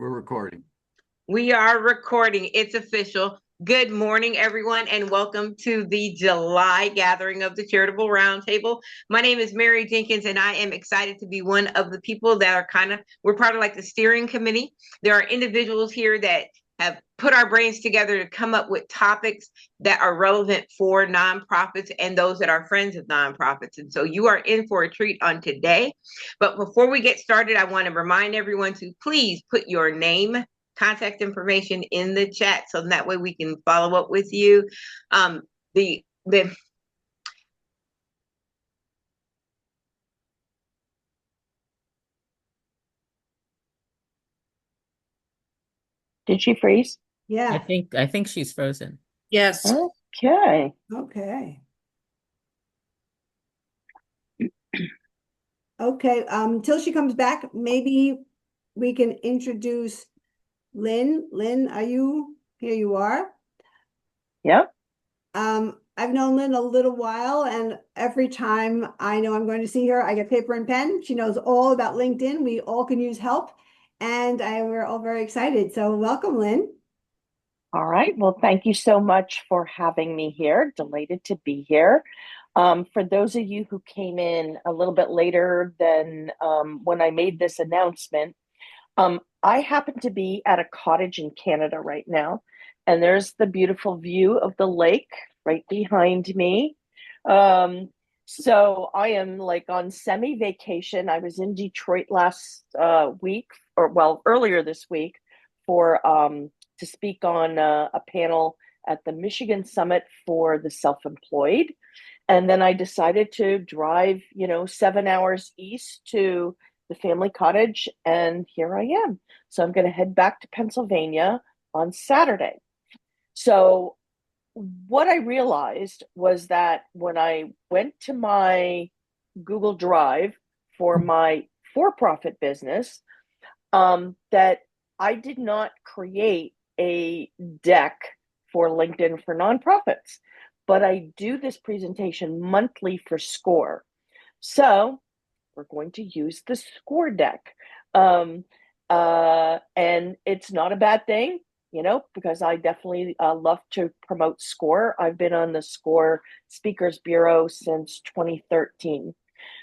We're recording. We are recording. It's official. Good morning, everyone, and welcome to the July gathering of the Charitable Roundtable. My name is Mary Jenkins, and I am excited to be one of the people that are we're part of like the steering committee. There are individuals here that have put our brains together to come up with topics that are relevant for nonprofits and those that are friends of nonprofits. And so you are in for a treat on today. But before we get started, I want to remind everyone to please put your name, contact information in the chat so that way we can follow up with you. The Did she freeze? Yeah. I think she's frozen. Yes. Okay. Okay. Okay. Till she comes back, maybe we can introduce Lynn. Lynn, are you here? You are. Yep. I've known Lynn a little while, and every time I know I'm going to see her, I get paper and pen. She knows all about LinkedIn. We all can use help, and we're all very excited. So welcome, Lynn. All right. Well, thank you so much for having me here. Delighted to be here. For those of you who came in a little bit later than when I made this announcement, I happen to be at a cottage in Canada right now, and there's the beautiful view of the lake right behind me. So I am like on semi-vacation. I was in Detroit last week, or well, earlier this week, for to speak on a panel at the Michigan Summit for the Self-Employed. And then I decided to drive, 7 hours east to the family cottage, and here I am. So I'm going to head back to Pennsylvania on Saturday. So what I realized was that when I went to my Google Drive for my for-profit business, that I did not create a deck for LinkedIn for nonprofits, but I do this presentation monthly for SCORE. So we're going to use the SCORE deck. And it's not a bad thing, because I definitely love to promote SCORE. I've been on the SCORE Speakers Bureau since 2013.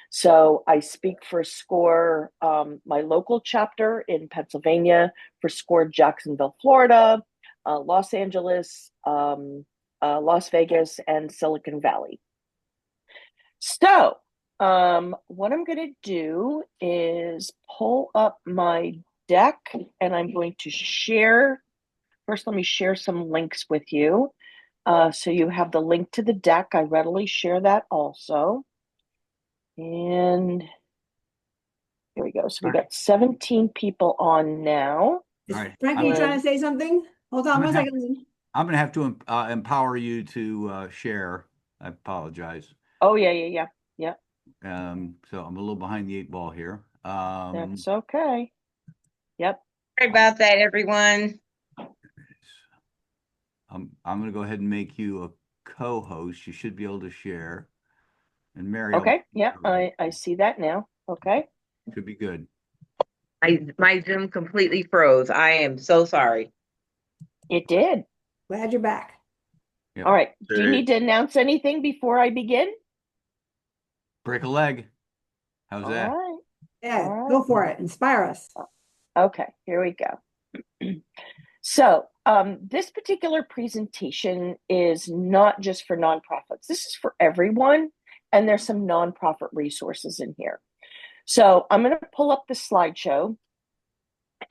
So I speak for SCORE, my local chapter in Pennsylvania, for SCORE Jacksonville, Florida, Los Angeles, Las Vegas, and Silicon Valley. So what I'm going to do is pull up my deck, and I'm going to share. First, let me share some links with you. So you have the link to the deck. I readily share that also. And here we go. So we got 17 people on now. Is Frankie trying to say something? Hold on one second. I'm going to have to empower you to share. I apologize. Oh, yeah. So I'm a little behind the 8 ball here. That's okay. Yep. Sorry about that, everyone. I'm going to go ahead and make you a co-host. You should be able to share. And Mary. Okay. Yeah, I see that now. Okay. Should be good. My Zoom completely froze. I am so sorry. It did. Glad you're back. Yep. All right. Do you need to announce anything before I begin? Break a leg. How's that? All right. Yeah, go for it. Inspire us. Okay, here we go. So this particular presentation is not just for nonprofits. This is for everyone, and there's some nonprofit resources in here. So I'm going to pull up the slideshow.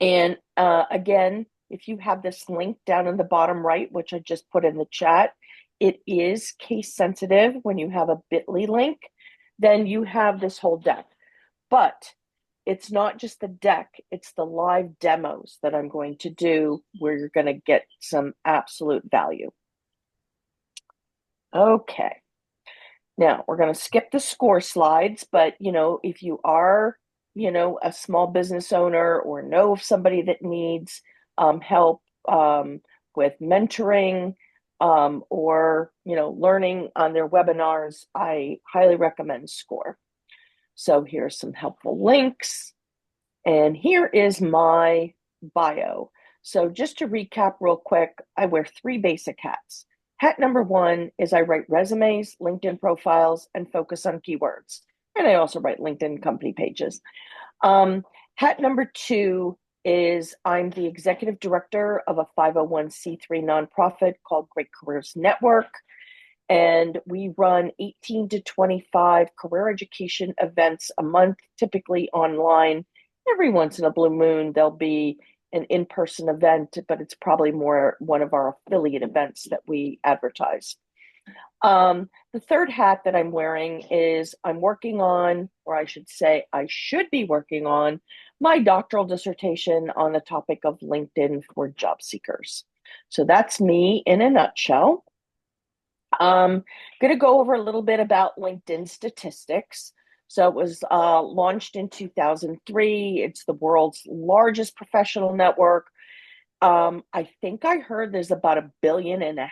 And again, if you have this link down in the bottom right, which I just put in the chat, it is case sensitive. When you have a bit.ly link, then you have this whole deck. But it's not just the deck, it's the live demos that I'm going to do where you're going to get some absolute value. Okay. Now we're going to skip the SCORE slides, but if you are, a small business owner or know of somebody that needs help with mentoring or, learning on their webinars, I highly recommend SCORE. So here's some helpful links. And here is my bio. So just to recap real quick, I wear three basic hats. Hat number one is I write resumes, LinkedIn profiles, and focus on keywords. And I also write LinkedIn company pages. Hat number two is I'm the executive director of a 501c3 nonprofit called Great Careers Network. And we run 18 to 25 career education events a month, typically online. Every once in a blue moon, there'll be an in-person event, but it's probably more one of our affiliate events that we advertise. The third hat that I'm wearing is I'm working on, or I should say, I should be working on my doctoral dissertation on the topic of LinkedIn for job seekers. So that's me in a nutshell. I'm going to go over a little bit about LinkedIn statistics. So it was launched in 2003. It's the world's largest professional network. I think I heard there's about 1.5 billion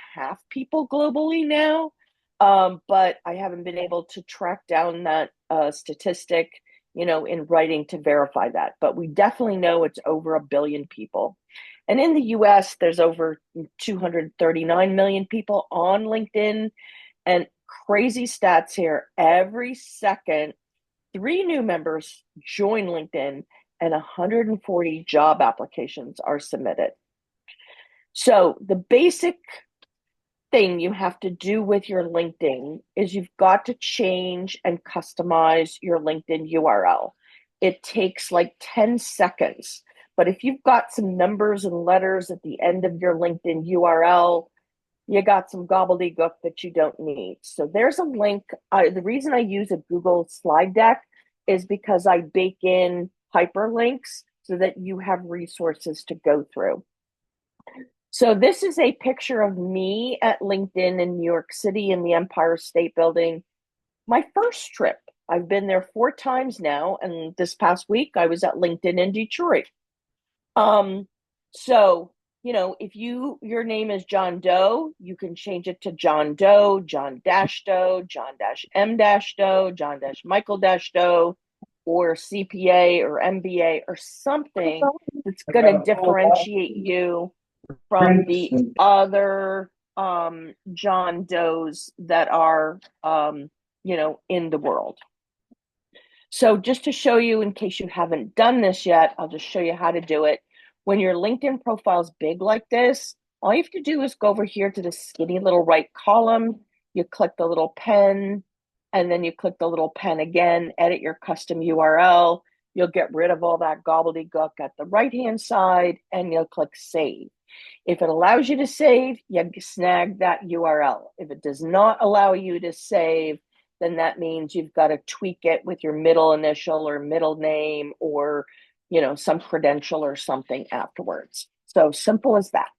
people globally now, but I haven't been able to track down that statistic, in writing to verify that. But we definitely know it's over 1 billion people. And in the US, there's over 239 million people on LinkedIn. And crazy stats here, every second, 3 new members join LinkedIn and 140 job applications are submitted. So the basic thing you have to do with your LinkedIn is you've got to change and customize your LinkedIn URL. It takes like 10 seconds. But if you've got some numbers and letters at the end of your LinkedIn URL, you got some gobbledygook that you don't need. So there's a link. The reason I use a Google slide deck is because I bake in hyperlinks so that you have resources to go through. So this is a picture of me at LinkedIn in New York City in the Empire State Building. My first trip. I've been there 4 times now, and this past week I was at LinkedIn in Detroit. So, if your name is John Doe, you can change it to John Doe, John Dash Doe, John Dash M Dash Doe, John Dash Michael Dash Doe, or CPA or MBA or something that's going to differentiate you from the other John Does that are, in the world. So just to show you, in case you haven't done this yet, I'll just show you how to do it. When your LinkedIn profile is big like this, all you have to do is go over here to the skinny little right column. You click the little pen, and then you click the little pen again, edit your custom URL. You'll get rid of all that gobbledygook at the right-hand side, and you'll click save. If it allows you to save, you snag that URL. If it does not allow you to save, then that means you've got to tweak it with your middle initial or middle name or, some credential or something afterwards. So simple as that.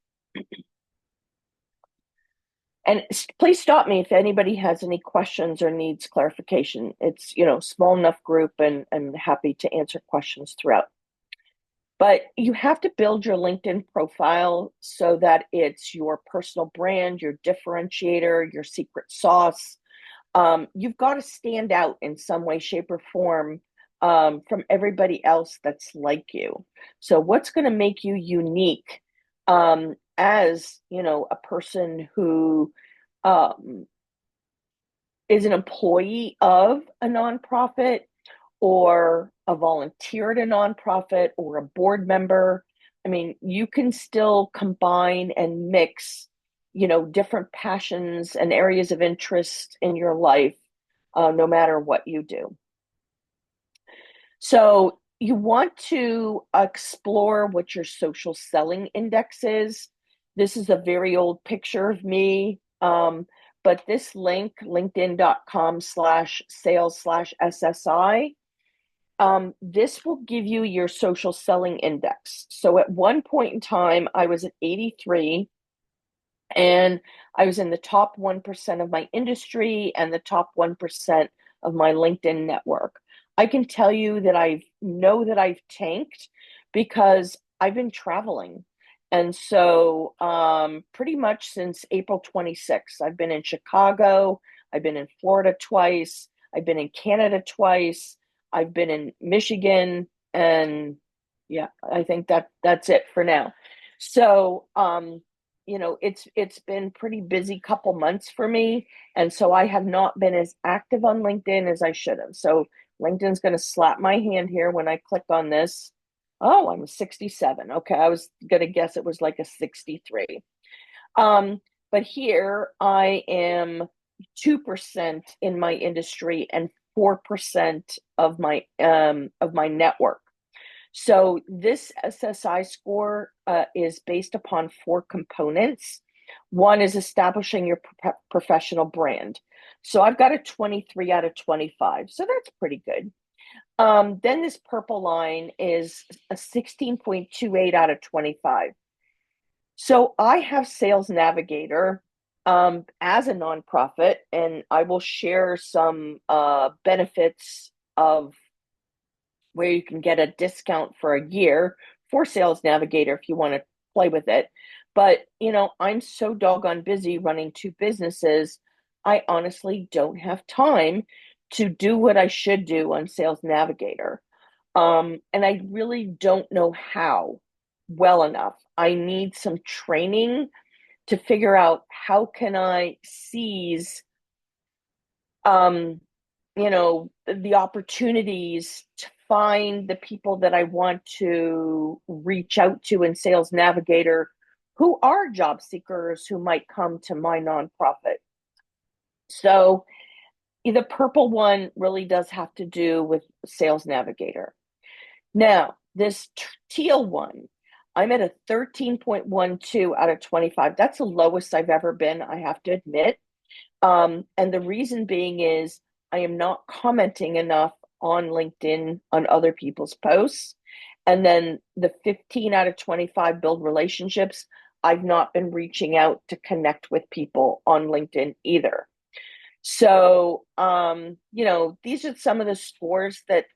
And please stop me if anybody has any questions or needs clarification. It's, small enough group and happy to answer questions throughout. But you have to build your LinkedIn profile so that it's your personal brand, your differentiator, your secret sauce. You've got to stand out in some way, shape, or form from everybody else that's like you. So what's going to make you unique as, a person who is an employee of a nonprofit or a volunteer at a nonprofit or a board member? I mean, you can still combine and mix different passions and areas of interest in your life, no matter what you do. So you want to explore what your social selling index is. This is a very old picture of me, but this link, linkedin.com/sales/SSI, this will give you your social selling index. So at one point in time, I was at 83. And I was in the top 1% of my industry and the top 1% of my LinkedIn network. I can tell you that I've tanked because I've been traveling. And so pretty much since April 26th, I've been in Chicago, I've been in Florida twice, I've been in Canada twice, I've been in Michigan, and Yeah, I think that's it for now. So, it's been pretty busy couple months for me, and so I have not been as active on LinkedIn as I should have. So LinkedIn's going to slap my hand here when I click on this. Oh, I'm 67. Okay, I was going to guess it was like a 63. But here I am 2% in my industry and 4% of my network. So this SSI score is based upon 4 components. One is establishing your professional brand. So I've got a 23 out of 25. So that's pretty good. Then this purple line is a 16.28 out of 25. So I have Sales Navigator as a nonprofit, and I will share some benefits of where you can get a discount for a year for Sales Navigator if you want to play with it. But, I'm so doggone busy running 2 businesses, I honestly don't have time to do what I should do on Sales Navigator. And I really don't know how well enough. I need some training to figure out how can I seize the opportunities to find the people that I want to reach out to in Sales Navigator who are job seekers who might come to my nonprofit. So the purple one really does have to do with Sales Navigator. Now, this teal one, I'm at a 13.12 out of 25. That's the lowest I've ever been, I have to admit. And the reason being is I am not commenting enough on LinkedIn on other people's posts. And then the 15 out of 25 build relationships, I've not been reaching out to connect with people on LinkedIn either. So, these are some of the scores that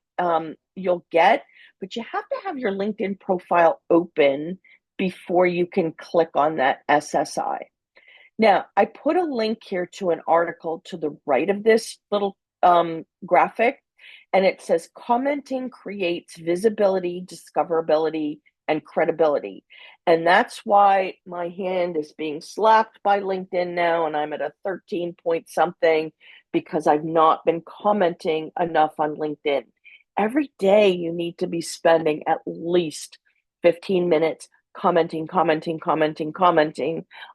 you'll get, but you have to have your LinkedIn profile open before you can click on that SSI. Now, I put a link here to an article to the right of this little graphic, and it says commenting creates visibility, discoverability, and credibility. And that's why my hand is being slapped by LinkedIn now, and I'm at a 13 point something because I've not been commenting enough on LinkedIn. Every day you need to be spending at least 15 minutes commenting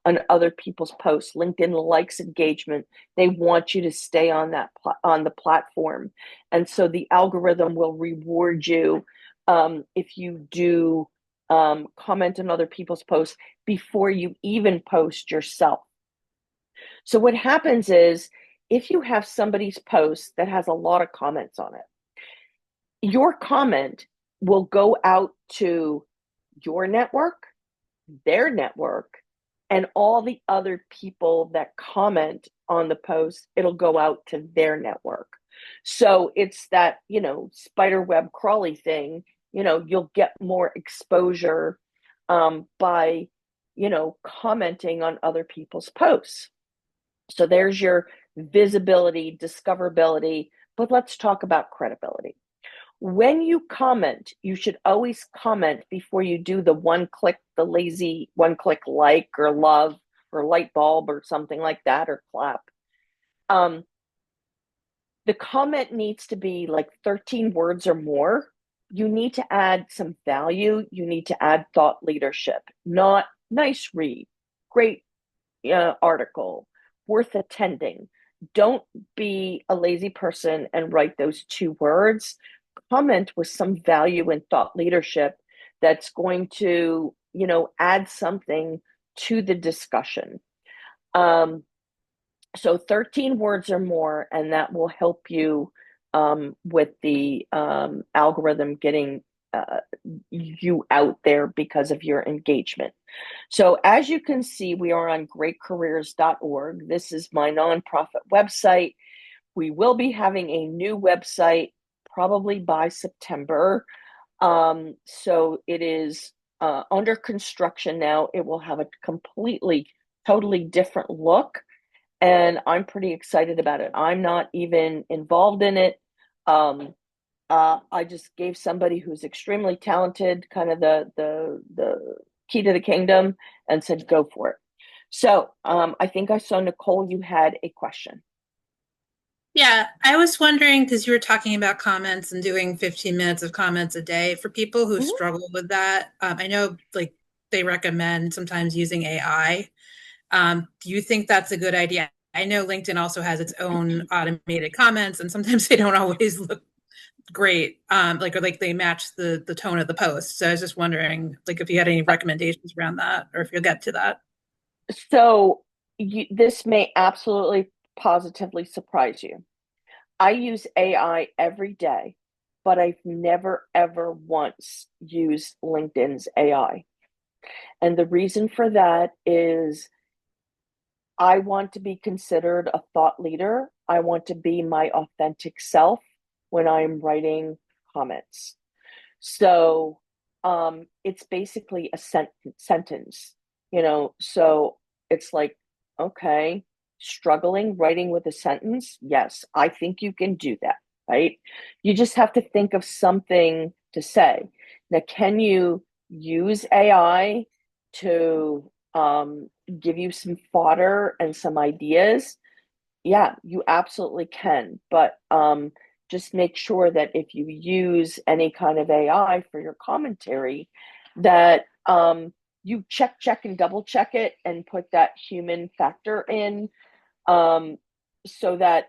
on other people's posts. LinkedIn likes engagement. They want you to stay on the platform. And so the algorithm will reward you if you do comment on other people's posts before you even post yourself. So what happens is if you have somebody's post that has a lot of comments on it, your comment will go out to your network, their network, and all the other people that comment on the post, it'll go out to their network. So it's that, spider web crawly thing, you'll get more exposure by, commenting on other people's posts. So there's your visibility, discoverability, but let's talk about credibility. When you comment, you should always comment before you do the lazy one click like or love or light bulb or something like that, or clap. The comment needs to be like 13 words or more. You need to add some value. You need to add thought leadership, not nice read, great article, worth attending. Don't be a lazy person and write those 2 words. Comment with some value and thought leadership that's going to, add something to the discussion. So 13 words or more, and that will help you with the algorithm getting you out there because of your engagement. So as you can see, we are on greatcareers.org. This is my nonprofit website. We will be having a new website probably by September. So it is under construction now. It will have a totally different look. And I'm pretty excited about it. I'm not even involved in it. I just gave somebody who's extremely talented kind of the key to the kingdom and said, go for it. So I think I saw Nicole, you had a question. Yeah, I was wondering because you were talking about comments and doing 15 minutes of comments a day for people who Mhm. struggle with that. I know like they recommend sometimes using AI. Do you think that's a good idea? I know LinkedIn also has its own automated comments, and sometimes they don't always look great, or like they match the tone of the post. So I was just wondering, like, if you had any recommendations around that, or if you'll get to that. So this may absolutely positively surprise you. I use AI every day, but I've never ever once used LinkedIn's AI. And the reason for that is I want to be considered a thought leader. I want to be my authentic self when I'm writing comments. So it's basically a sentence, so it's like, okay, struggling writing with a sentence. Yes, I think you can do that, right? You just have to think of something to say. Now, can you use AI to give you some fodder and some ideas? Yeah, you absolutely can. But just make sure that if you use any kind of AI for your commentary, that you check, and double check it and put that human factor in, so that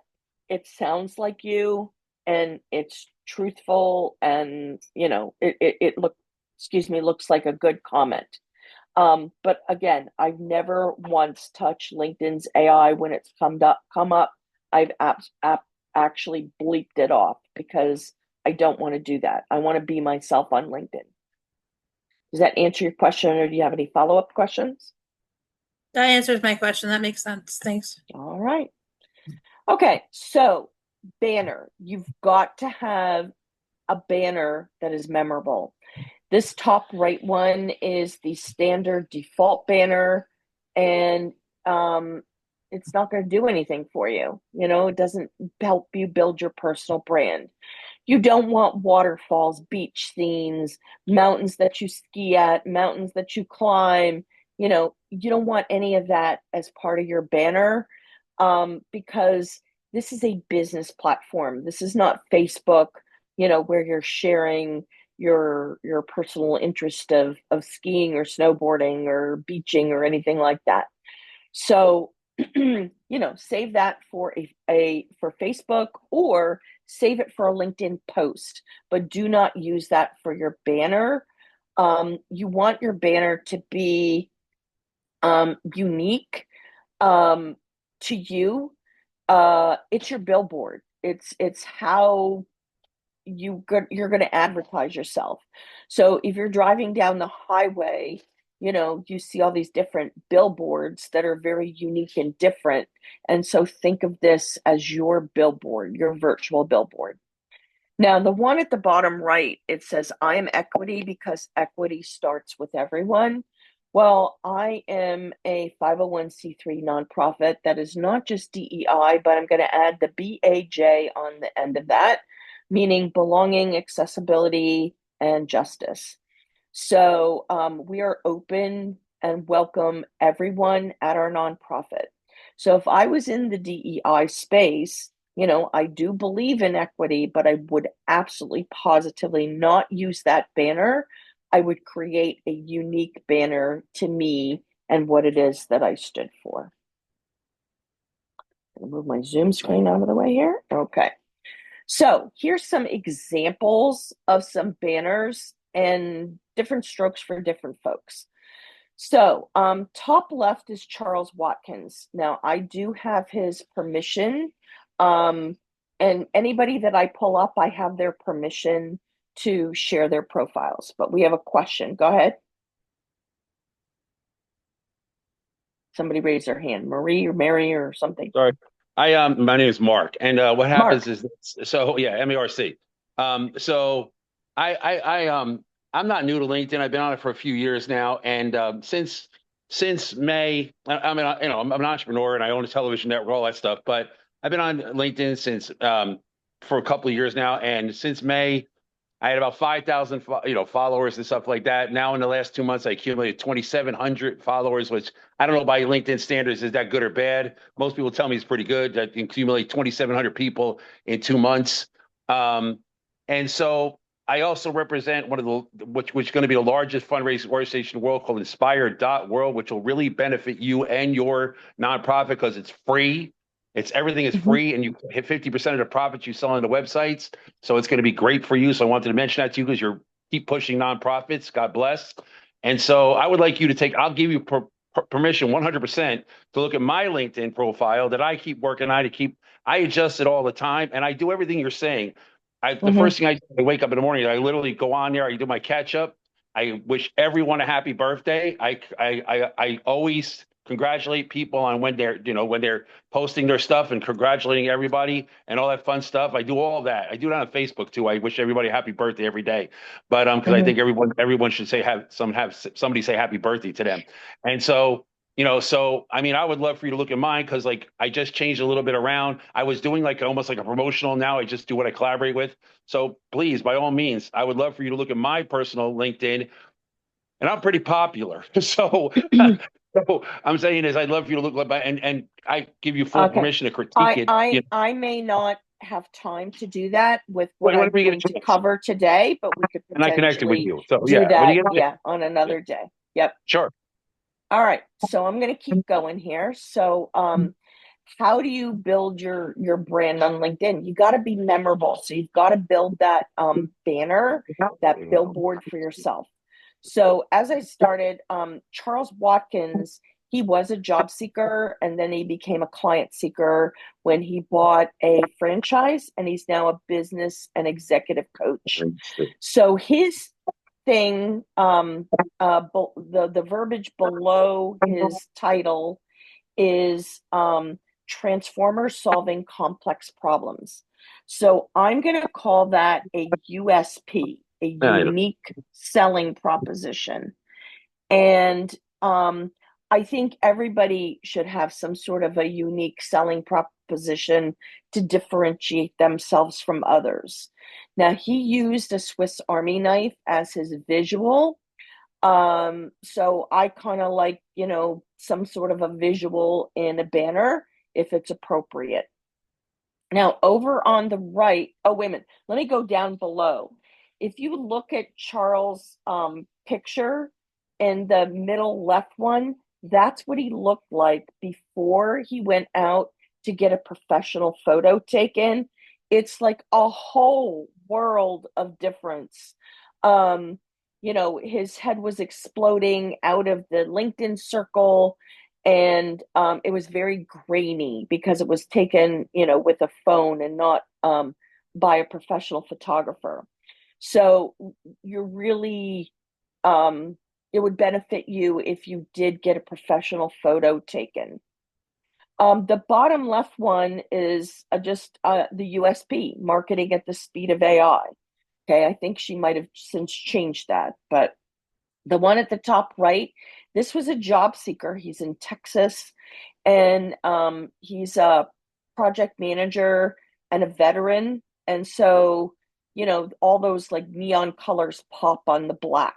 it sounds like you and it's truthful, and looks like a good comment. But again, I've never once touched LinkedIn's AI when it's come up. I've actually bleeped it off because I don't want to do that. I want to be myself on LinkedIn. Does that answer your question, or do you have any follow-up questions? That answers my question. That makes sense. Thanks. All right. Okay, so banner. You've got to have a banner that is memorable. This top right one is the standard default banner, and it's not going to do anything for you. It doesn't help you build your personal brand. You don't want waterfalls, beach scenes, mountains that you ski at, mountains that you climb. You don't want any of that as part of your banner, because this is a business platform. This is not Facebook, where you're sharing your personal interest of skiing or snowboarding or beaching or anything like that. So save that for for Facebook, or save it for a LinkedIn post, but do not use that for your banner. You want your banner to be unique to you. It's your billboard. It's how you're going to advertise yourself. So if you're driving down the highway, you see all these different billboards that are very unique and different. And so think of this as your billboard, your virtual billboard. Now, the one at the bottom right, it says, I am equity because equity starts with everyone. Well, I am a 501c3 nonprofit that is not just DEI, but I'm going to add the BAJ on the end of that, meaning belonging, accessibility, and justice. So we are open and welcome everyone at our nonprofit. So if I was in the DEI space, I do believe in equity, but I would absolutely positively not use that banner. I would create a unique banner to me and what it is that I stood for. I'm gonna move my Zoom screen out of the way here. Okay. So here's some examples of some banners and different strokes for different folks. So top left is Charles Watkins. Now, I do have his permission, and anybody that I pull up, I have their permission to share their profiles. But we have a question. Go ahead. Somebody raise their hand. Marie or Mary or something. Sorry. My name is Mark, and what happens Mark. is so yeah, MERC. So I'm not new to LinkedIn. I've been on it for a few years now, and since May, I mean, I'm an entrepreneur and I own a television network, all that stuff. But I've been on LinkedIn since for a couple of years now, and since May, I had about 5,000, followers and stuff like that. Now in the last 2 months, I accumulated 2,700 followers, which I don't know by LinkedIn standards, is that good or bad? Most people tell me it's pretty good. I accumulate 2,700 people in 2 months. And so I also represent one of which is going to be the largest fundraising organization in the world called Inspire.world, which will really benefit you and your nonprofit because it's free. Everything is free, and you hit 50% of the profits you sell on the websites. So it's going to be great for you. So I wanted to mention that to you because you're keep pushing nonprofits. God bless. And so I would like you to I'll give you permission 100% to look at my LinkedIn profile that I keep working on I adjust it all the time, and I do everything you're saying. The first thing I wake up in the morning, I literally go on there, I do my catch up. I wish everyone a happy birthday. I always congratulate people on when they're posting their stuff and congratulating everybody and all that fun stuff. I do all that. I do that on Facebook too. I wish everybody a happy birthday every day. But because I think everyone should have somebody say happy birthday to them. And so I mean, I would love for you to look at mine because I just changed a little bit around. I was doing almost like a promotional. Now I just do what I collaborate with. So please, by all means, I would love for you to look at my personal LinkedIn, and I'm pretty popular. So I'm saying is I'd love for you to look at and I give you full permission to critique it. I may not have time to do that with what Well, I'm going to cover today, but we could and I connected with potentially you. So do that when you on another day. Yep. Sure. All right. So I'm going to keep going here. So how do you build your brand on LinkedIn? You got to be memorable. So you've got to build that banner, that billboard for yourself. So as I started, Charles Watkins, he was a job seeker and then he became a client seeker when he bought a franchise, and he's now a business and executive coach. So his thing, the verbiage below his title is transformer solving complex problems. So I'm going to call that a USP, a unique selling proposition. And I think everybody should have some sort of a unique selling proposition to differentiate themselves from others. Now, he used a Swiss Army knife as his visual. So I kind of like, some sort of a visual in a banner if it's appropriate. Now, over on the right, wait a minute, let me go down below. If you look at Charles' picture in the middle left one, that's what he looked like before he went out to get a professional photo taken. It's like a whole world of difference. His head was exploding out of the LinkedIn circle, and it was very grainy because it was taken, with a phone and not by a professional photographer. So you're really, it would benefit you if you did get a professional photo taken. The bottom left one is just the USP, marketing at the speed of AI. Okay, I think she might have since changed that, but the one at the top right, this was a job seeker. He's in Texas, and he's a project manager and a veteran. And so, all those like neon colors pop on the black.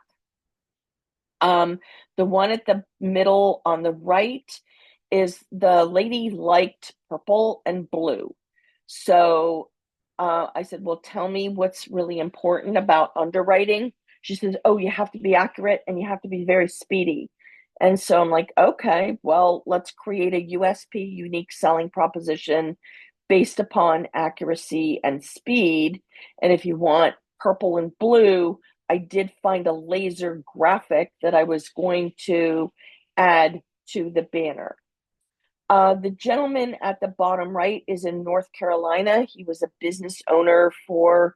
The one at the middle on the right is the lady liked purple and blue. So I said, well, tell me what's really important about underwriting. She says, oh, you have to be accurate and you have to be very speedy. And so I'm like, okay, well, let's create a USP, unique selling proposition based upon accuracy and speed. And if you want purple and blue, I did find a laser graphic that I was going to add to the banner. The gentleman at the bottom right is in North Carolina. He was a business owner for,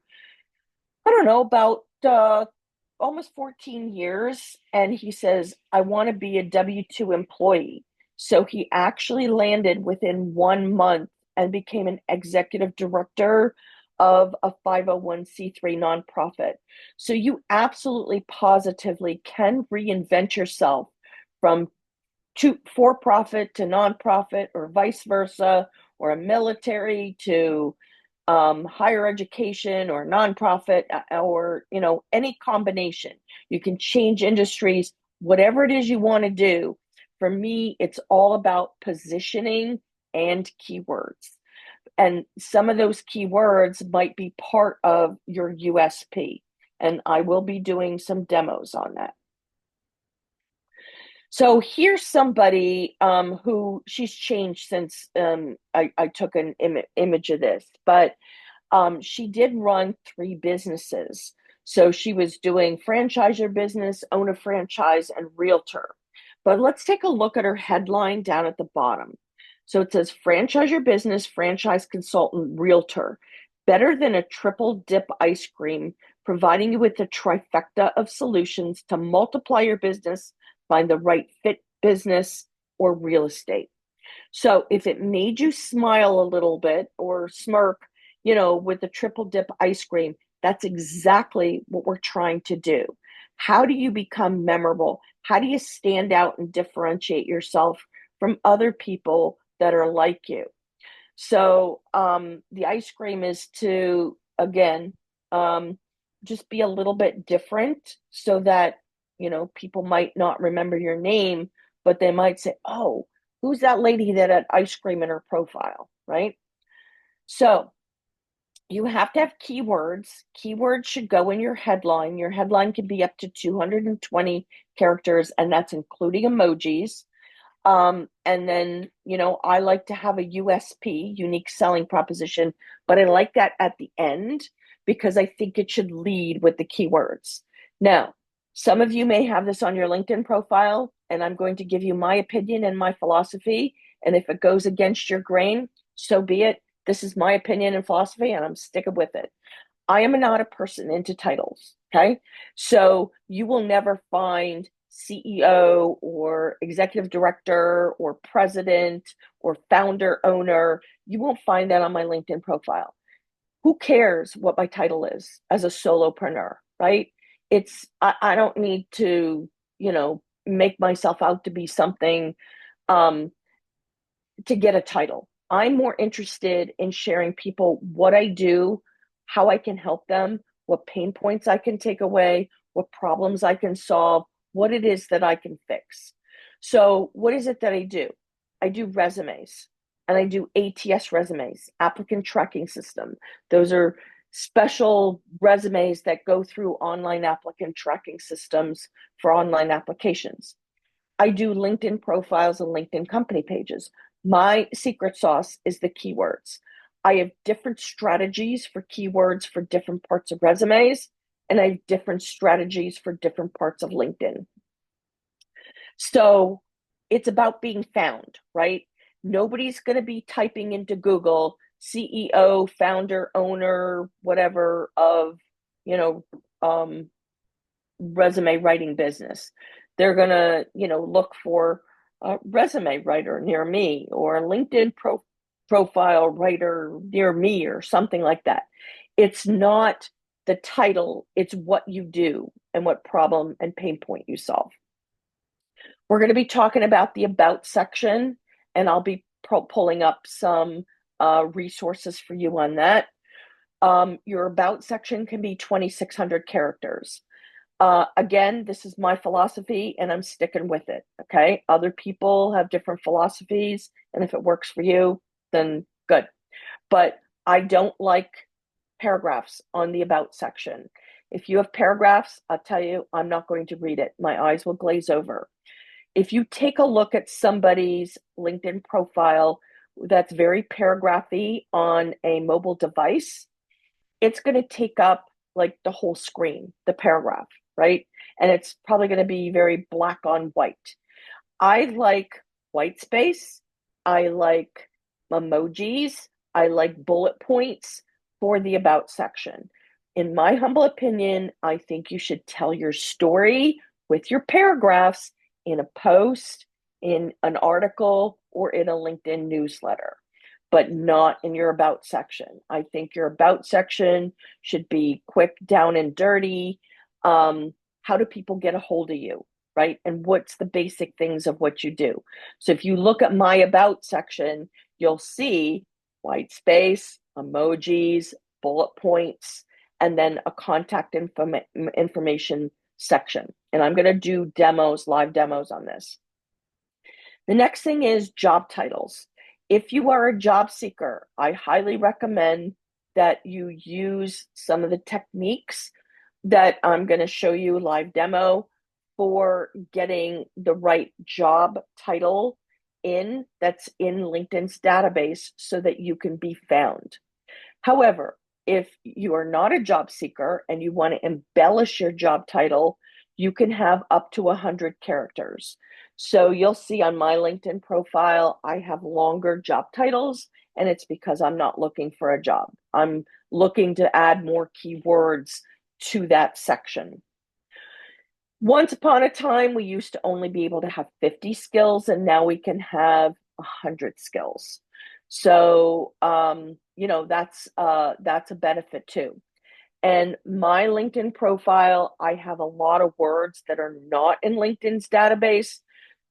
I don't know, about almost 14 years. And he says, I want to be a W-2 employee. So he actually landed within 1 month and became an executive director of a 501c3 nonprofit. So you absolutely positively can reinvent yourself from for-profit to nonprofit, or vice versa, or a military to higher education or nonprofit or, any combination. You can change industries, whatever it is you want to do. For me, it's all about positioning and keywords. And some of those keywords might be part of your USP. And I will be doing some demos on that. So here's somebody who she's changed since I took an image of this, but she did run 3 businesses. So she was doing franchisor business, own a franchise, and realtor. But let's take a look at her headline down at the bottom. So it says franchisor business, franchise consultant, realtor. Better than a triple dip ice cream, providing you with a trifecta of solutions to multiply your business, find the right fit business or real estate. So if it made you smile a little bit or smirk, with the triple dip ice cream, that's exactly what we're trying to do. How do you become memorable? How do you stand out and differentiate yourself from other people that are like you? So the ice cream is to, again, just be a little bit different so that, people might not remember your name, but they might say, oh, who's that lady that had ice cream in her profile, right? So you have to have keywords. Keywords should go in your headline. Your headline can be up to 220 characters, and that's including emojis. And then, I like to have a USP, unique selling proposition, but I like that at the end because I think it should lead with the keywords. Now, some of you may have this on your LinkedIn profile, and I'm going to give you my opinion and my philosophy. And if it goes against your grain, so be it. This is my opinion and philosophy, and I'm sticking with it. I am not a person into titles, okay? So you will never find CEO or executive director or president or founder owner. You won't find that on my LinkedIn profile. Who cares what my title is as a solopreneur, right? I don't need to, make myself out to be something to get a title. I'm more interested in sharing people what I do, how I can help them, what pain points I can take away, what problems I can solve, what it is that I can fix. So what is it that I do? I do resumes, and I do ATS resumes, applicant tracking system. Those are special resumes that go through online applicant tracking systems for online applications. I do LinkedIn profiles and LinkedIn company pages. My secret sauce is the keywords. I have different strategies for keywords for different parts of resumes, and I have different strategies for different parts of LinkedIn. So it's about being found, right? Nobody's going to be typing into Google CEO, founder, owner, whatever of, resume writing business. They're going to, look for a resume writer near me or a LinkedIn profile writer near me or something like that. It's not the title, it's what you do and what problem and pain point you solve. We're going to be talking about the about section, and I'll be pulling up some resources for you on that. Your about section can be 2,600 characters. Again, this is my philosophy and I'm sticking with it. Okay. Other people have different philosophies, and if it works for you, then good. But I don't like paragraphs on the about section. If you have paragraphs, I'll tell you, I'm not going to read it. My eyes will glaze over. If you take a look at somebody's LinkedIn profile that's very paragraphy on a mobile device, it's going to take up like the whole screen, the paragraph, right? And it's probably going to be very black on white. I like white space. I like emojis. I like bullet points for the about section. In my humble opinion, I think you should tell your story with your paragraphs in a post, in an article, or in a LinkedIn newsletter, but not in your about section. I think your about section should be quick, down and dirty. How do people get a hold of you, right? And what's the basic things of what you do? So if you look at my about section, you'll see white space, emojis, bullet points, and then a contact information section. And I'm going to do demos, live demos on this. The next thing is job titles. If you are a job seeker, I highly recommend that you use some of the techniques that I'm going to show you live demo for getting the right job title in that's in LinkedIn's database so that you can be found. However, if you are not a job seeker and you want to embellish your job title, you can have up to 100 characters. So you'll see on my LinkedIn profile, I have longer job titles, and it's because I'm not looking for a job. I'm looking to add more keywords to that section. Once upon a time, we used to only be able to have 50 skills, and now we can have 100 skills. So, that's a benefit too. And my LinkedIn profile, I have a lot of words that are not in LinkedIn's database,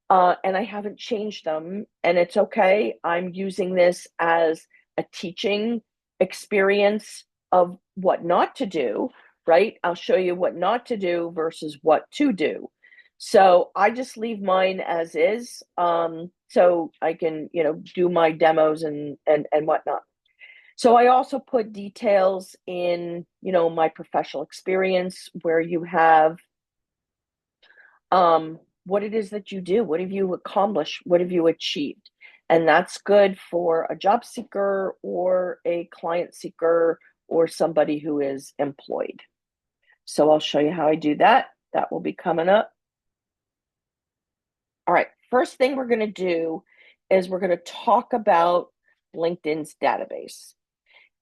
and I haven't changed them, and it's okay. I'm using this as a teaching experience of what not to do, right? I'll show you what not to do versus what to do. So I just leave mine as is, so I can, do my demos and whatnot. So I also put details in, my professional experience where you have what it is that you do, what have you accomplished, what have you achieved. And that's good for a job seeker or a client seeker or somebody who is employed. So I'll show you how I do that. That will be coming up. All right, first thing we're going to do is we're going to talk about LinkedIn's database.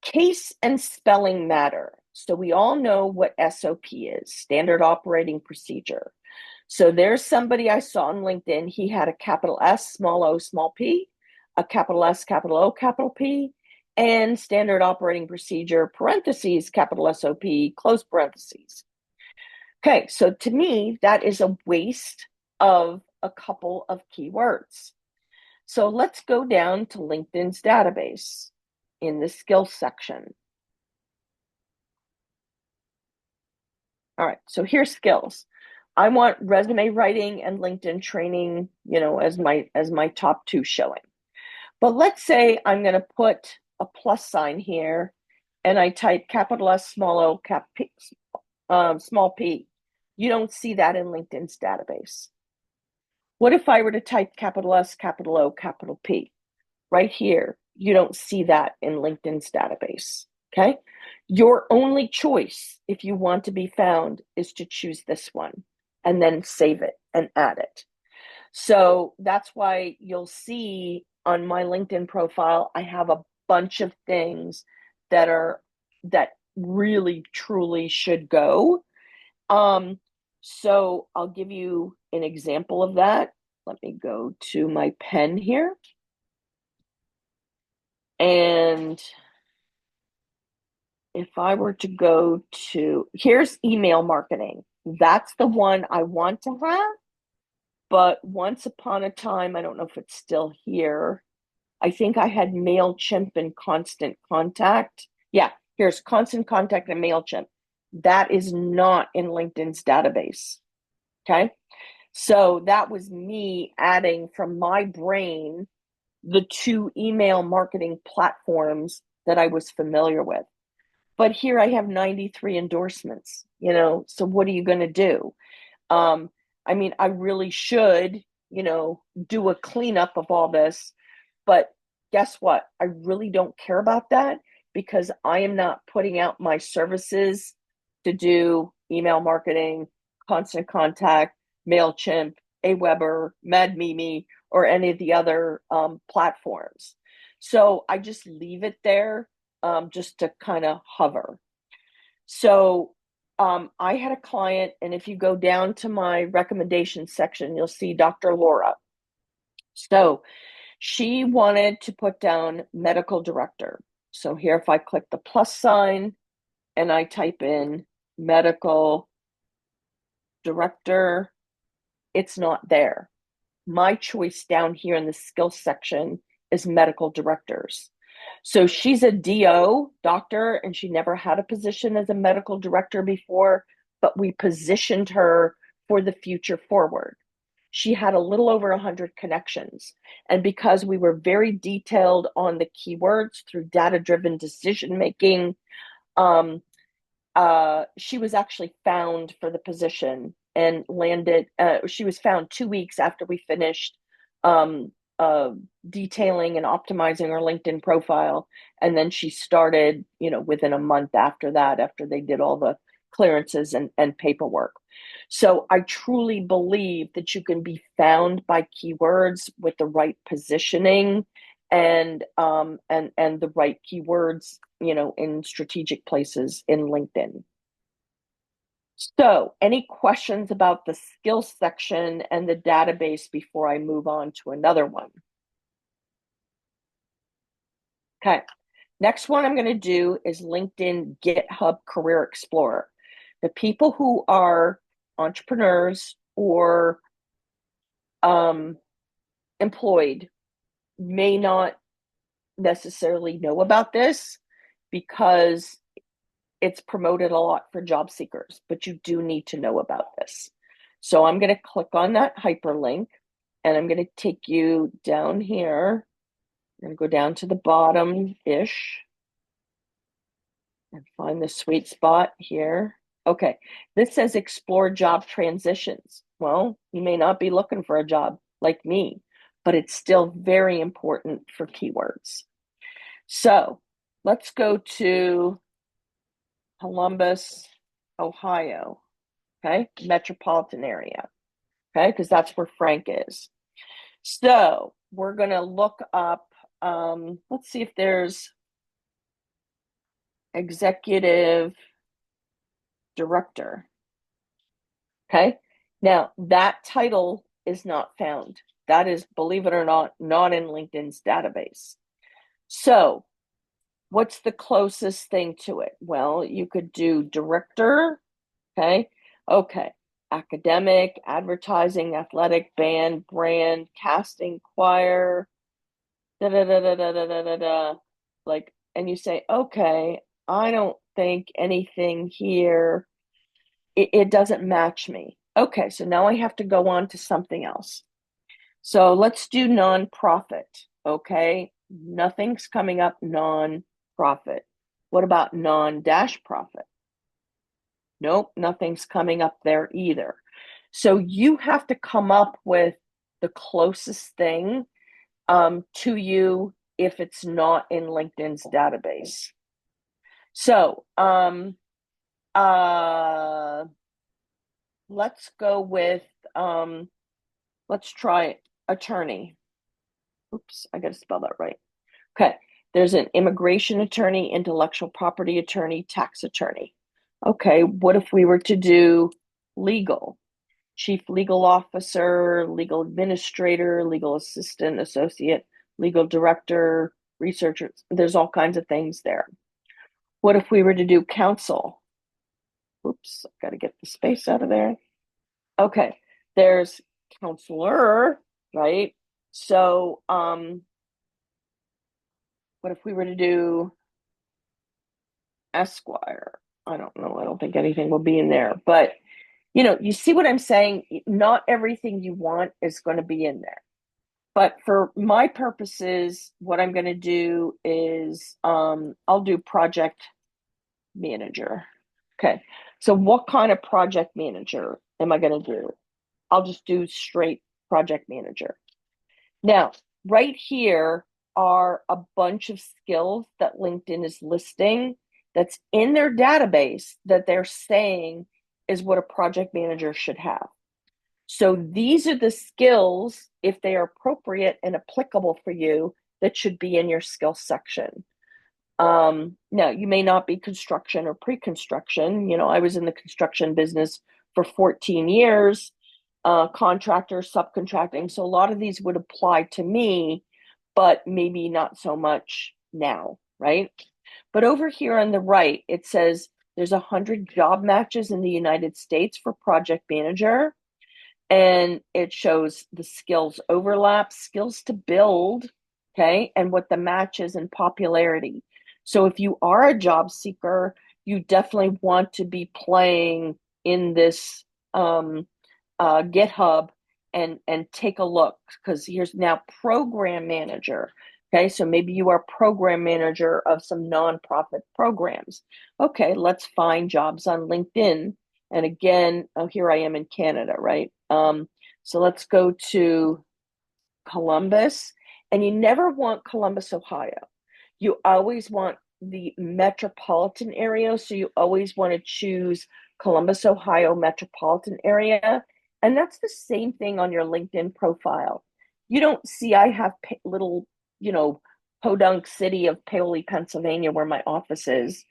Case and spelling matter. So we all know what SOP is, standard operating procedure. So there's somebody I saw on LinkedIn. He had a capital S, small o, small p, a capital S, capital O, capital P, and standard operating procedure, parentheses, capital SOP, close parentheses. Okay, so to me, that is a waste of a couple of keywords. So let's go down to LinkedIn's database in the skills section. All right, so here's skills. I want resume writing and LinkedIn training, as my top two showing. But let's say I'm going to put a plus sign here and I type capital S, small o, cap P, small p. You don't see that in LinkedIn's database. What if I were to type capital S, capital O, capital P? Right here, you don't see that in LinkedIn's database, okay? Your only choice, if you want to be found, is to choose this one and then save it and add it. So that's why you'll see on my LinkedIn profile, I have a bunch of things that really truly should go. So I'll give you an example of that. Let me go to my pen here. And if I were to go to, here's email marketing. That's the one I want to have. But once upon a time, I don't know if it's still here. I think I had MailChimp and Constant Contact. Yeah, here's Constant Contact and MailChimp. That is not in LinkedIn's database. Okay. So that was me adding from my brain the two email marketing platforms that I was familiar with. But here I have 93 endorsements, so what are you going to do? I really should, do a cleanup of all this, but guess what? I really don't care about that because I am not putting out my services to do email marketing, Constant Contact, MailChimp, Aweber, MadMimi, or any of the other platforms. So I just leave it there just to kind of hover. So I had a client, and if you go down to my recommendation section, you'll see Dr. Laura. So she wanted to put down medical director. So here, if I click the plus sign and I type in medical director, it's not there. My choice down here in the skills section is medical directors. So she's a DO, doctor, and she never had a position as a medical director before, but we positioned her for the future forward. She had a little over 100 connections. And because we were very detailed on the keywords through data-driven decision making, she was actually found for the position and landed. She was found 2 weeks after we finished detailing and optimizing her LinkedIn profile. And then she started, within a month after that, after they did all the clearances and paperwork. So I truly believe that you can be found by keywords with the right positioning and the right keywords, in strategic places in LinkedIn. So, any questions about the skills section and the database before I move on to another one? Okay, next one I'm going to do is LinkedIn GitHub Career Explorer. The people who are entrepreneurs or employed may not necessarily know about this because it's promoted a lot for job seekers, but you do need to know about this. So I'm going to click on that hyperlink and I'm going to take you down here. I'm going to go down to the bottom-ish and find the sweet spot here. Okay, this says explore job transitions. Well, you may not be looking for a job like me, but it's still very important for keywords. So let's go to Columbus, Ohio, okay, metropolitan area, okay, because that's where Frank is. So we're going to look up, let's see if there's executive director, okay. Now that title is not found. That is, believe it or not in LinkedIn's database. So what's the closest thing to it? Well, you could do director, okay. Academic, advertising, athletic, band, brand, casting, choir, like, and you say, okay, I don't think anything here, it doesn't match me. Okay, so now I have to go on to something else. So let's do nonprofit, okay? Nothing's coming up non-profit. What about non-dash profit? Nope, nothing's coming up there either. So you have to come up with the closest thing to you if it's not in LinkedIn's database. So let's go with, let's try attorney. Oops, I got to spell that right. Okay, there's an immigration attorney, intellectual property attorney, tax attorney. Okay, what if we were to do legal? Chief legal officer, legal administrator, legal assistant, associate, legal director, researcher. There's all kinds of things there. What if we were to do counsel? Oops, I've got to get the space out of there. Okay, there's counselor, right? So, what if we were to do Esquire? I don't know. I don't think anything will be in there, but you see what I'm saying? Not everything you want is going to be in there. But for my purposes, what I'm going to do is I'll do project manager. Okay. So what kind of project manager am I going to do? I'll just do straight project manager. Now, right here are a bunch of skills that LinkedIn is listing that's in their database that they're saying is what a project manager should have. So these are the skills, if they are appropriate and applicable for you, that should be in your skill section. Now, you may not be construction or pre-construction. I was in the construction business for 14 years, contractor, subcontracting. So a lot of these would apply to me, but maybe not so much now, right? But over here on the right, it says there's 100 job matches in the United States for project manager. And it shows the skills overlap, skills to build. okay, and what the match is in popularity. So if you are a job seeker, you definitely want to be playing in this GitHub and take a look, because here's now program manager. Okay, so maybe you are program manager of some nonprofit programs. Okay, let's find jobs on LinkedIn. And again, oh, here I am in Canada, right? So let's go to Columbus, and you never want Columbus, Ohio. You always want the metropolitan area. So you always want to choose Columbus, Ohio metropolitan area. And that's the same thing on your LinkedIn profile. You don't see, I have little, podunk city of Paoli, Pennsylvania, where my office is.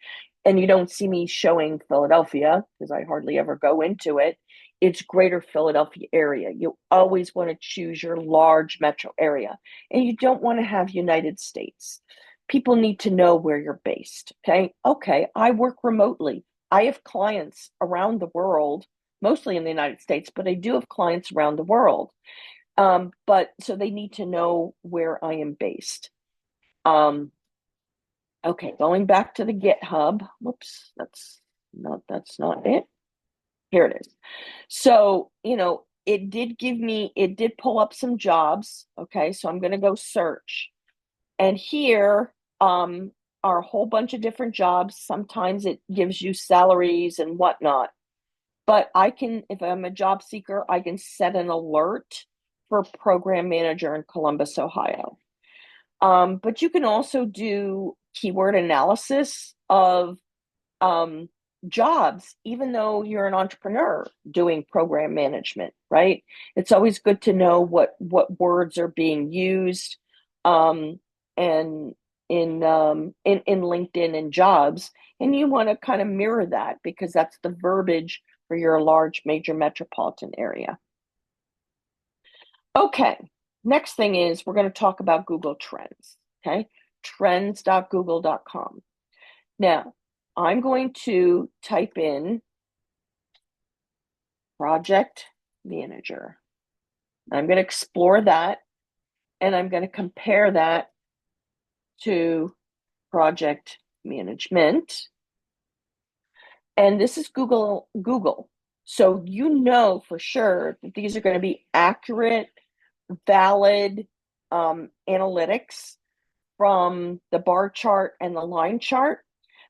And you don't see me showing Philadelphia because I hardly ever go into it. It's greater Philadelphia area. You always want to choose your large metro area, and you don't want to have United States. People need to know where you're based. Okay, I work remotely. I have clients around the world, mostly in the United States, but I do have clients around the world. But so they need to know where I am based. Okay, going back to the GitHub. Whoops, that's not it. Here it is. So, it did pull up some jobs. Okay, so I'm going to go search. And here are a whole bunch of different jobs. Sometimes it gives you salaries and whatnot. But if I'm a job seeker, I can set an alert for program manager in Columbus, Ohio. But you can also do keyword analysis of jobs, even though you're an entrepreneur doing program management, right? It's always good to know what words are being used, and in LinkedIn and jobs, and you want to kind of mirror that because that's the verbiage for your large major metropolitan area. Okay, next thing is we're going to talk about Google Trends. Okay, trends.google.com. Now, I'm going to type in project manager. I'm going to explore that, and I'm going to compare that to project management. And this is Google. So you know for sure that these are going to be accurate, valid analytics from the bar chart and the line chart.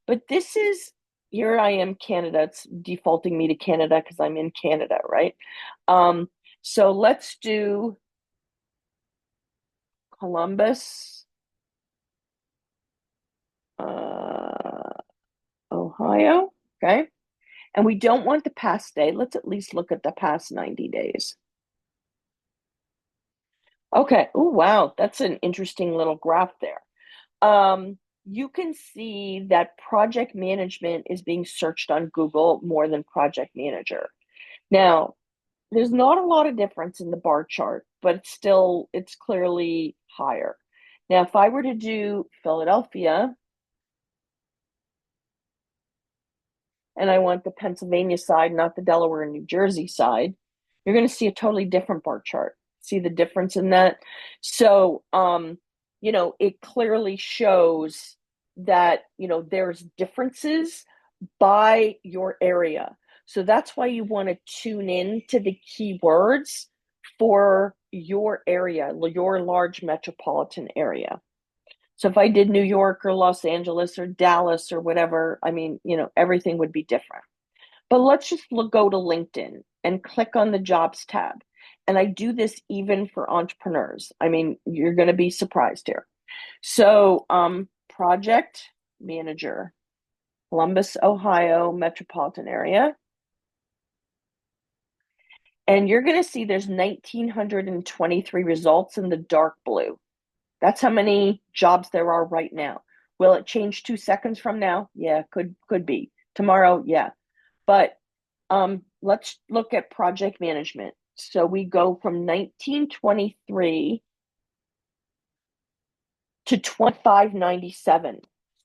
But this is, here I am, Canada. It's defaulting me to Canada because I'm in Canada, right? So let's do Columbus, Ohio, okay? And we don't want the past day. Let's at least look at the past 90 days. Okay, oh, wow, that's an interesting little graph there. You can see that project management is being searched on Google more than project manager. Now, there's not a lot of difference in the bar chart, but it's clearly higher. Now, if I were to do Philadelphia, and I want the Pennsylvania side, not the Delaware and New Jersey side, you're going to see a totally different bar chart. See the difference in that? So, it clearly shows that, there's differences by your area. So that's why you want to tune in to the keywords for your area, your large metropolitan area. So if I did New York or Los Angeles or Dallas or whatever, everything would be different. But let's just go to LinkedIn and click on the jobs tab. And I do this even for entrepreneurs. You're going to be surprised here. So project manager, Columbus, Ohio metropolitan area. And you're going to see there's 1,923 results in the dark blue. That's how many jobs there are right now. Will it change 2 seconds from now? Yeah, could be. Tomorrow, yeah. But let's look at project management. So we go from 1923 to 2597.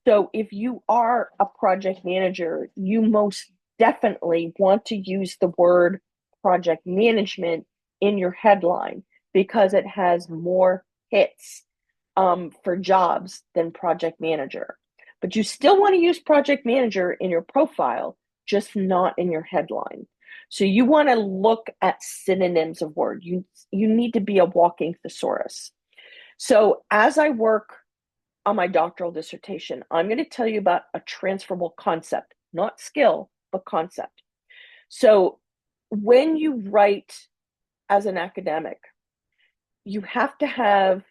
So if you are a project manager, you most definitely want to use the word project management in your headline because it has more hits for jobs than project manager. But you still want to use project manager in your profile, just not in your headline. So you want to look at synonyms of word. You need to be a walking thesaurus. So as I work on my doctoral dissertation, I'm going to tell you about a transferable concept, not skill, but concept. So when you write as an academic, you have to have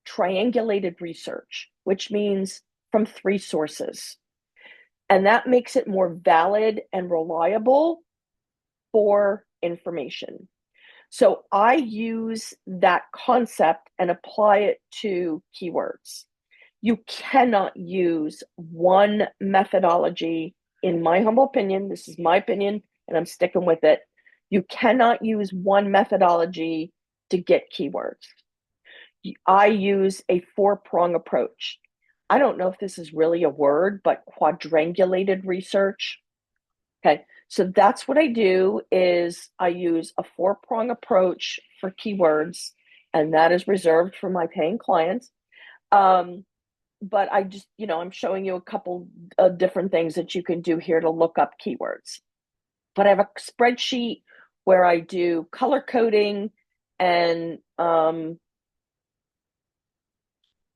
triangulated research, which means from 3 sources. And that makes it more valid and reliable for information. So I use that concept and apply it to keywords. You cannot use one methodology, in my humble opinion. This is my opinion, and I'm sticking with it. You cannot use one methodology to get keywords. I use a 4-prong approach. I don't know if this is really a word, but quadrangulated research. Okay, so that's what I do is I use a 4-prong approach for keywords, and that is reserved for my paying clients. But I just, I'm showing you a couple of different things that you can do here to look up keywords. But I have a spreadsheet where I do color coding and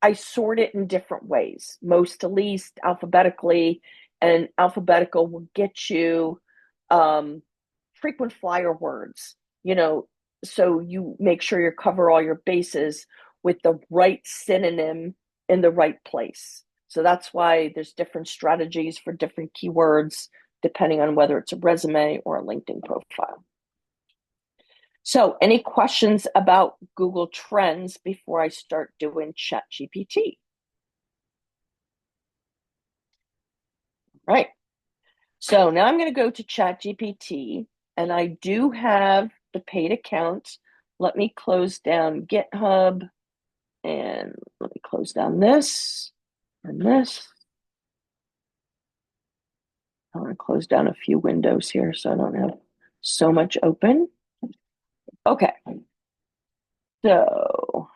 I sort it in different ways, most to least, alphabetically, and alphabetical will get you frequent flyer words, so you make sure you cover all your bases with the right synonym in the right place. So that's why there's different strategies for different keywords, depending on whether it's a resume or a LinkedIn profile. So any questions about Google Trends before I start doing ChatGPT? Right. So now I'm going to go to ChatGPT, and I do have the paid account. Let me close down GitHub, and let me close down this and this. I'm going to close down a few windows here so I don't have so much open. Okay. So,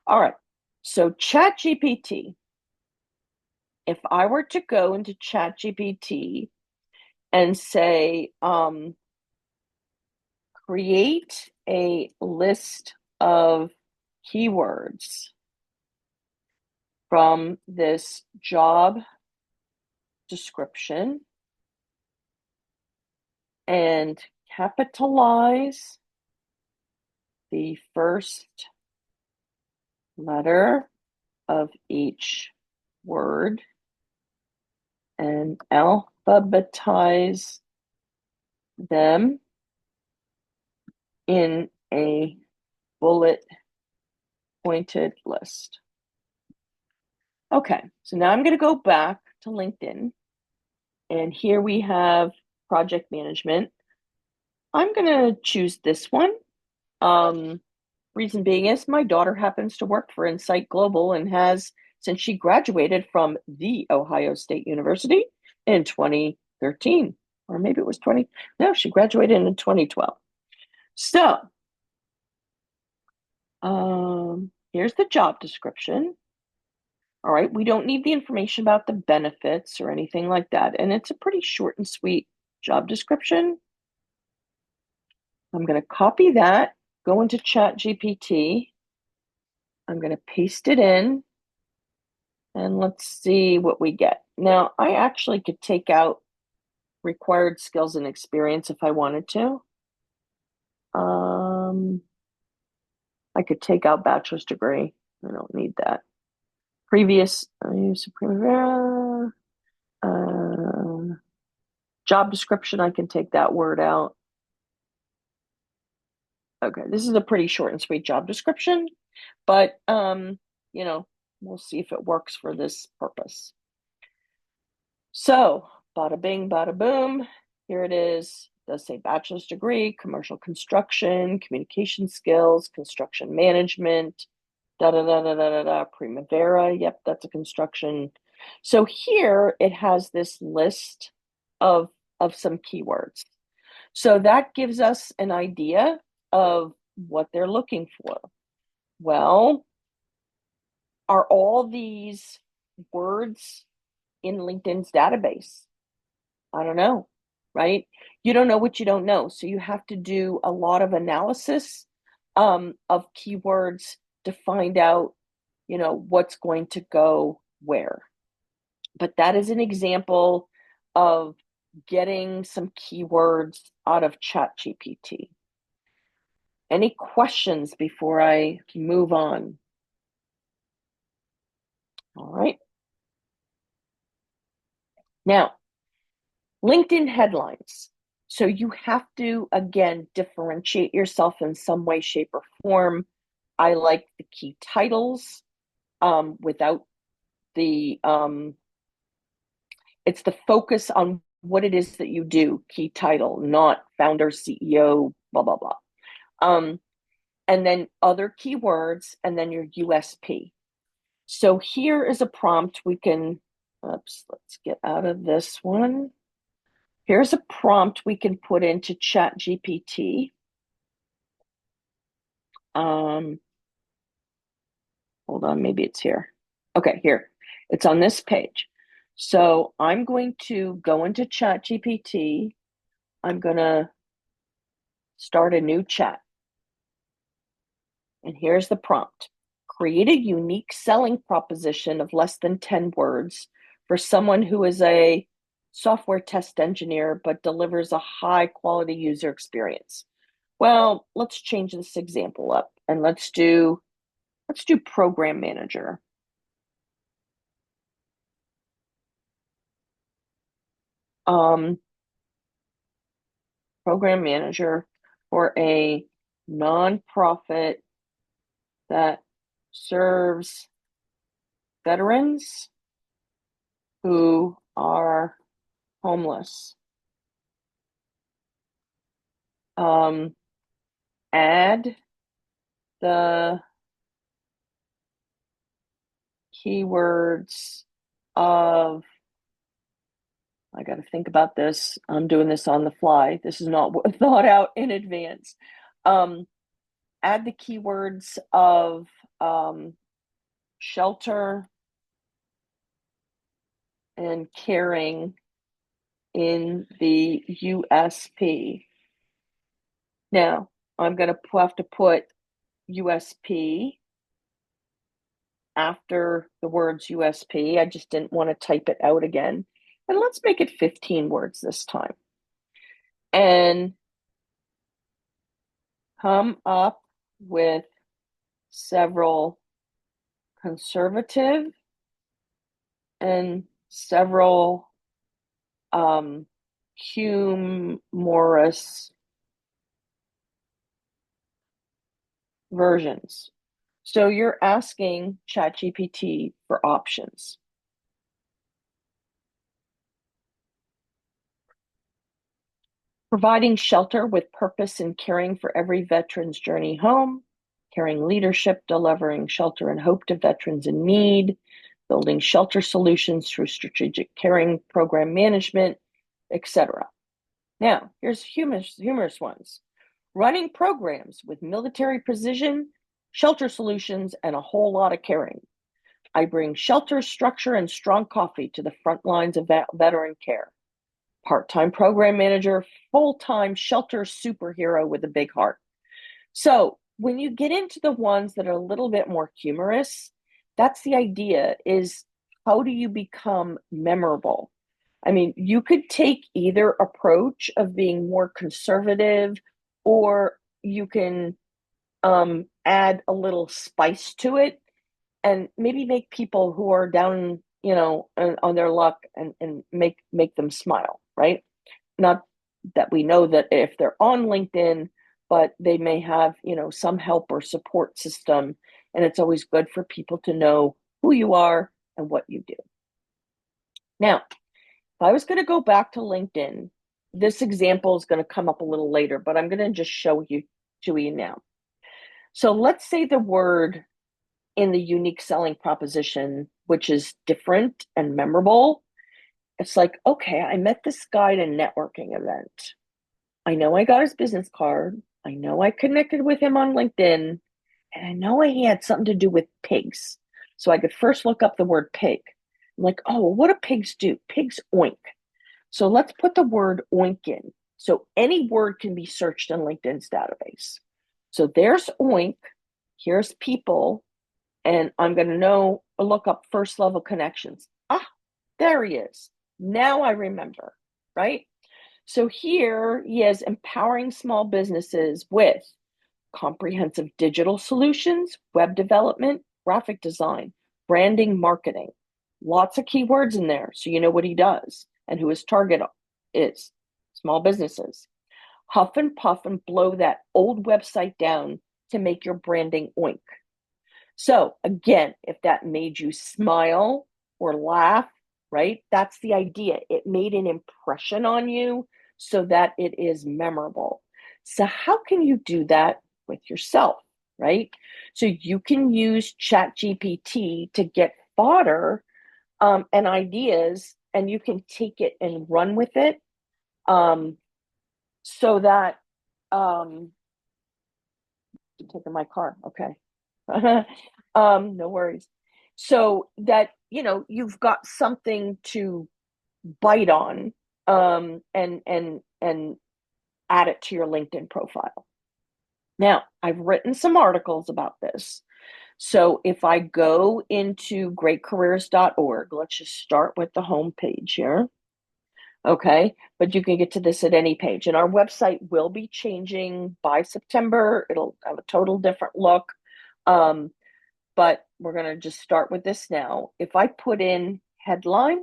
all right. So ChatGPT, if I were to go into ChatGPT and say, create a list of keywords from this job description and capitalize the first letter of each word and alphabetize them in a bullet pointed list. Okay, so now I'm going to go back to LinkedIn, and here we have project management. I'm going to choose this one. Reason being is my daughter happens to work for Insight Global and has, since she graduated from the Ohio State University in 2013, or maybe it was she graduated in 2012. So, here's the job description. All right, we don't need the information about the benefits or anything like that. And it's a pretty short and sweet job description. I'm going to copy that, go into ChatGPT. I'm going to paste it in, and let's see what we get. Now, I actually could take out required skills and experience if I wanted to. I could take out bachelor's degree. I don't need that. Previous, I use Primavera. Job description, I can take that word out. Okay, this is a pretty short and sweet job description, but we'll see if it works for this purpose. So, bada bing, bada boom. Here it is. It does say bachelor's degree, commercial construction, communication skills, construction management, Primavera. Yep, that's a construction. So here it has this list of some keywords. So that gives us an idea of what they're looking for. Well, Are all these words in LinkedIn's database? I don't know, right? You don't know what you don't know. So you have to do a lot of analysis of keywords to find out, what's going to go where. But that is an example of getting some keywords out of ChatGPT. Any questions before I move on? All right. Now, LinkedIn headlines. So you have to, again, differentiate yourself in some way, shape, or form. I like the key titles without the, it's the focus on what it is that you do, key title, not founder, CEO, blah, blah, blah. And then other keywords, and then your USP. So here is a prompt we can, let's get out of this one. Here's a prompt we can put into ChatGPT. Hold on, maybe it's here. Okay, here. It's on this page. So I'm going to go into ChatGPT. I'm going to start a new chat. And here's the prompt. Create a unique selling proposition of less than 10 words for someone who is a software test engineer but delivers a high quality user experience. Well, let's change this example up and let's do program manager. Program manager for a nonprofit that serves veterans who are homeless. Add the keywords of, I got to think about this. I'm doing this on the fly. This is not thought out in advance. Add the keywords of shelter and caring in the USP. Now, I'm going to have to put USP after the words USP. I just didn't want to type it out again. And let's make it 15 words this time. And come up with several conservative and several humorous versions. So you're asking ChatGPT for options. Providing shelter with purpose and caring for every veteran's journey home, caring leadership, delivering shelter and hope to veterans in need, building shelter solutions through strategic caring program management, etc. Now, here's humorous ones. Running programs with military precision, shelter solutions, and a whole lot of caring. I bring shelter, structure, and strong coffee to the front lines of veteran care. Part-time program manager, full-time shelter superhero with a big heart. So when you get into the ones that are a little bit more humorous, that's the idea, is how do you become memorable? I mean, you could take either approach of being more conservative, or you can add a little spice to it and maybe make people who are down, on their luck and make them smile, right? Not that we know that if they're on LinkedIn, but they may have, some help or support system. And it's always good for people to know who you are and what you do. Now, if I was going to go back to LinkedIn, this example is going to come up a little later, but I'm going to just show you to you now. So let's say the word in the unique selling proposition, which is different and memorable. It's like, okay, I met this guy at a networking event. I know I got his business card. I know I connected with him on LinkedIn. And I know he had something to do with pigs. So I could first look up the word pig. I'm like, oh, well, what do pigs do? Pigs oink. So let's put the word oink in. So any word can be searched in LinkedIn's database. So there's oink, here's people, and I'm going to look up first level connections. Ah, there he is. Now I remember, right? So here he is empowering small businesses with comprehensive digital solutions, web development, graphic design, branding, marketing. Lots of keywords in there, so you know what he does and who his target is, small businesses. Huff and puff and blow that old website down to make your branding oink. So again, if that made you smile or laugh, right? That's the idea. It made an impression on you so that it is memorable. So how can you do that with yourself, right? So you can use ChatGPT to get fodder and ideas, and you can take it and run with it so that taking my car, okay. No worries. So that, you've got something to bite on and add it to your LinkedIn profile. Now, I've written some articles about this. So if I go into greatcareers.org, let's just start with the home page here. Okay, but you can get to this at any page. And our website will be changing by September. It'll have a total different look. But we're going to just start with this now. If I put in headline,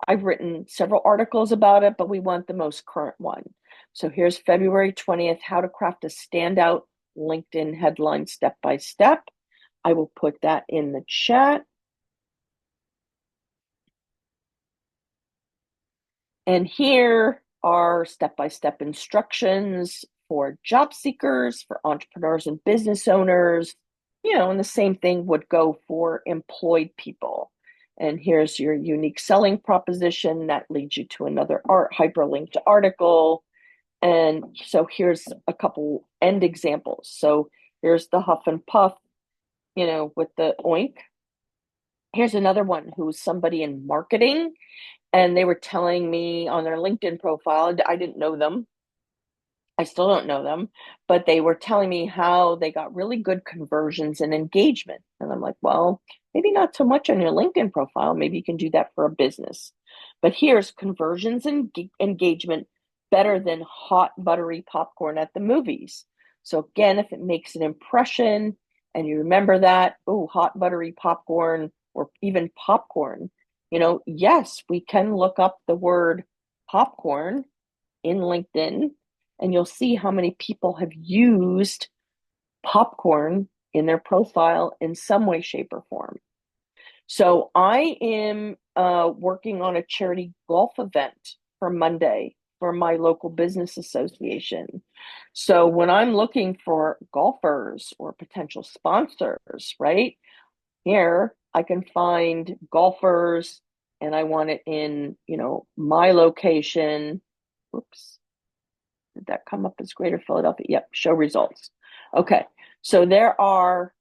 I've written several articles about it, but we want the most current one. So here's February 20th, how to craft a standout LinkedIn headline step by step. I will put that in the chat. And here are step-by-step instructions for job seekers, for entrepreneurs and business owners, and the same thing would go for employed people. And here's your unique selling proposition that leads you to another hyperlinked article. And so here's a couple end examples. So here's the huff and puff, with the oink. Here's another one who's somebody in marketing. And they were telling me on their LinkedIn profile, I didn't know them. I still don't know them, but they were telling me how they got really good conversions and engagement. And I'm like, well, maybe not so much on your LinkedIn profile. Maybe you can do that for a business. But here's conversions and engagement better than hot, buttery popcorn at the movies. So again, if it makes an impression and you remember that, oh, hot, buttery popcorn, or even popcorn, yes, we can look up the word popcorn in LinkedIn, and you'll see how many people have used popcorn in their profile in some way, shape, or form. So I am working on a charity golf event for Monday for my local business association. So when I'm looking for golfers or potential sponsors, right, here I can find golfers, and I want it in, my location. Oops. Did that come up as Greater Philadelphia? Yep, show results. Okay, so there are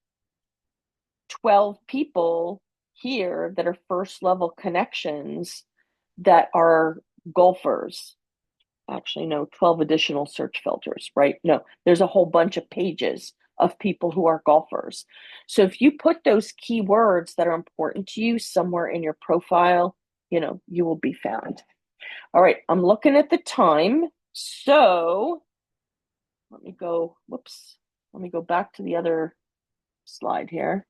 12 people here that are first level connections that are golfers. Actually, no, 12 additional search filters, right? No, there's a whole bunch of pages of people who are golfers. So if you put those keywords that are important to you somewhere in your profile, you will be found. All right, I'm looking at the time. So let me go back to the other slide here.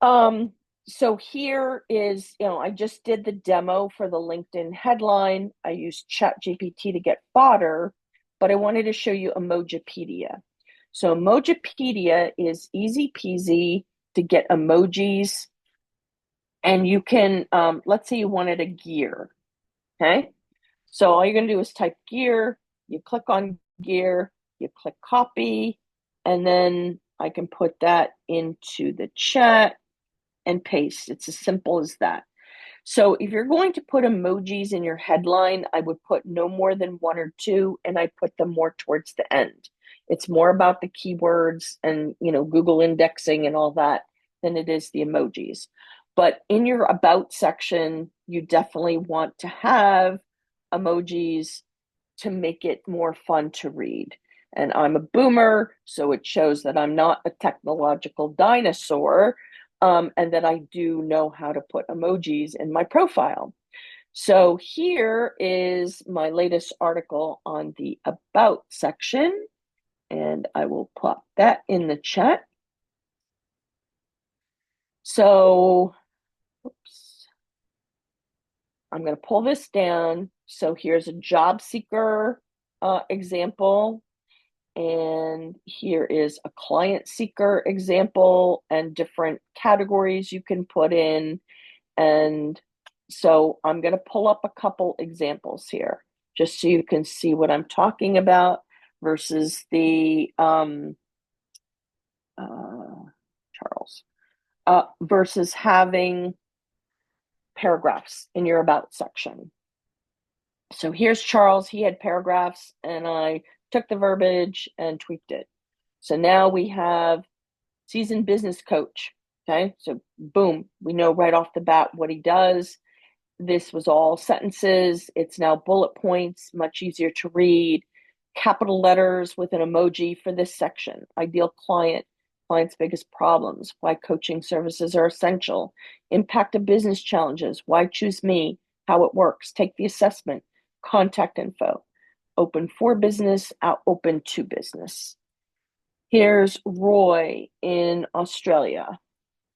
So here is, I just did the demo for the LinkedIn headline. I used ChatGPT to get fodder, but I wanted to show you Emojipedia. So Emojipedia is easy peasy to get emojis, and you can, let's say you wanted a gear, okay? So all you're gonna do is type gear, you click on gear, you click copy, and then I can put that into the chat and paste. It's as simple as that. So if you're going to put emojis in your headline, I would put no more than 1 or 2, and I put them more towards the end. It's more about the keywords and, Google indexing and all that than it is the emojis. But in your about section, you definitely want to have emojis to make it more fun to read. And I'm a boomer, so it shows that I'm not a technological dinosaur, and that I do know how to put emojis in my profile. So here is my latest article on the about section, and I will plop that in the chat. So, oops, I'm going to pull this down. So here's a job seeker example, and here is a client seeker example and different categories you can put in. And so I'm going to pull up a couple examples here just so you can see what I'm talking about versus the Charles versus having paragraphs in your about section. So here's Charles. He had paragraphs, and I took the verbiage and tweaked it. So now we have seasoned business coach. Okay, so boom, we know right off the bat what he does. This was all sentences. It's now bullet points, much easier to read. Capital letters with an emoji for this section. Ideal client, client's biggest problems, why coaching services are essential, impact of business challenges, why choose me, how it works, take the assessment, contact info, open for business, out open to business. Here's Roy in Australia.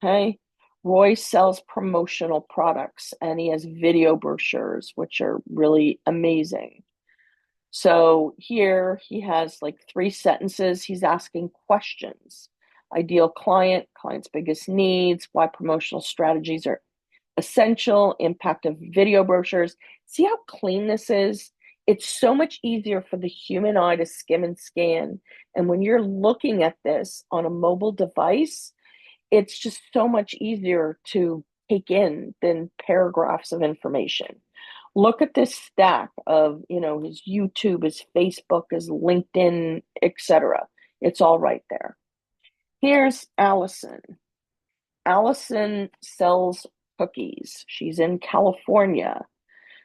Okay, Roy sells promotional products and he has video brochures, which are really amazing. So here he has like 3 sentences. He's asking questions. Ideal client, client's biggest needs, why promotional strategies are essential, impact of video brochures. See how clean this is? It's so much easier for the human eye to skim and scan. And when you're looking at this on a mobile device, it's just so much easier to take in than paragraphs of information. Look at this stack of, his YouTube, his Facebook, his LinkedIn, etc. It's all right there. Here's Allison. Allison sells cookies. She's in California.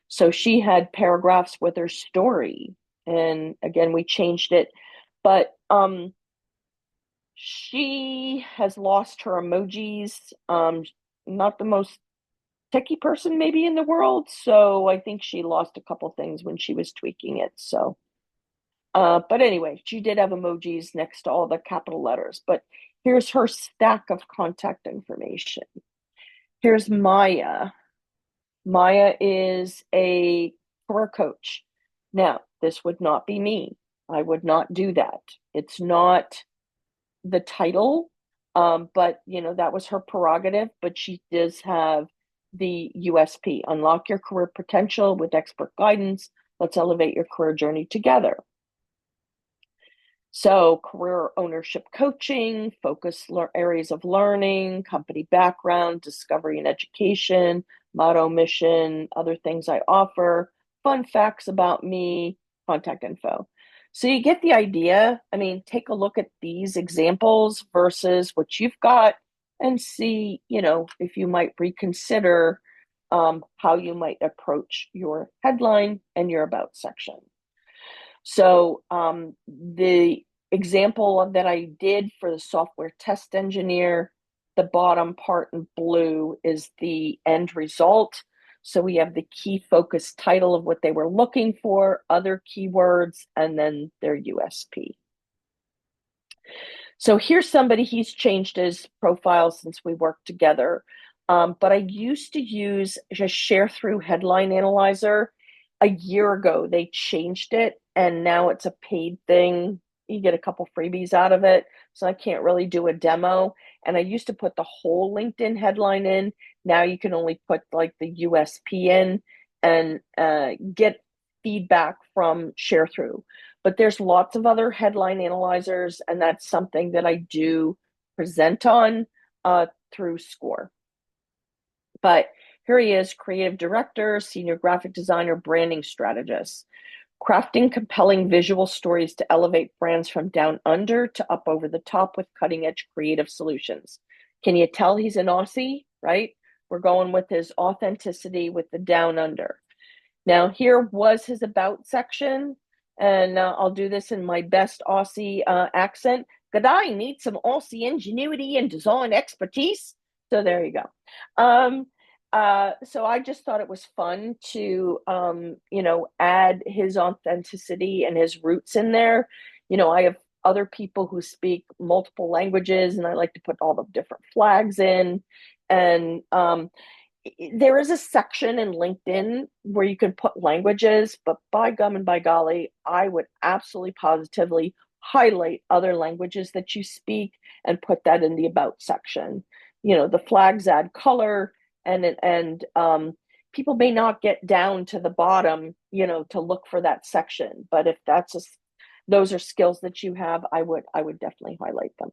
So she had paragraphs with her story. And again, we changed it. But she has lost her emojis. Not the most techie person maybe in the world. So I think she lost a couple things when she was tweaking it. So, but anyway, she did have emojis next to all the capital letters. But here's her stack of contact information. Here's Maya. Maya is a career coach. Now, this would not be me. I would not do that. It's not the title, but that was her prerogative. But she does have the USP: unlock your career potential with expert guidance. Let's elevate your career journey together. So career ownership coaching, focus areas of learning, company background, discovery and education, motto, mission, other things I offer, fun facts about me, contact info. So you get the idea. I mean, take a look at these examples versus what you've got and see, if you might reconsider how you might approach your headline and your about section. So the example that I did for the software test engineer, the bottom part in blue is the end result. So we have the key focus title of what they were looking for, other keywords, and then their USP. So here's somebody, he's changed his profile since we worked together. But I used to use a share through headline analyzer. A year ago, they changed it, and now it's a paid thing. You get a couple freebies out of it. So I can't really do a demo. And I used to put the whole LinkedIn headline in. Now you can only put like the USP in and get feedback from share through. But there's lots of other headline analyzers, and that's something that I do present on through SCORE. But here he is, creative director, senior graphic designer, branding strategist. Crafting compelling visual stories to elevate brands from down under to up over the top with cutting edge creative solutions. Can you tell he's an Aussie, right? We're going with his authenticity with the down under. Now, here was his about section, and I'll do this in my best Aussie accent. G'day, need some Aussie ingenuity and design expertise. So there you go. So I just thought it was fun to, add his authenticity and his roots in there. I have other people who speak multiple languages, and I like to put all the different flags in. And there is a section in LinkedIn where you can put languages, but by gum and by golly, I would absolutely positively highlight other languages that you speak and put that in the about section. The flags add color, and people may not get down to the bottom, to look for that section. But if those are skills that you have, I would definitely highlight them.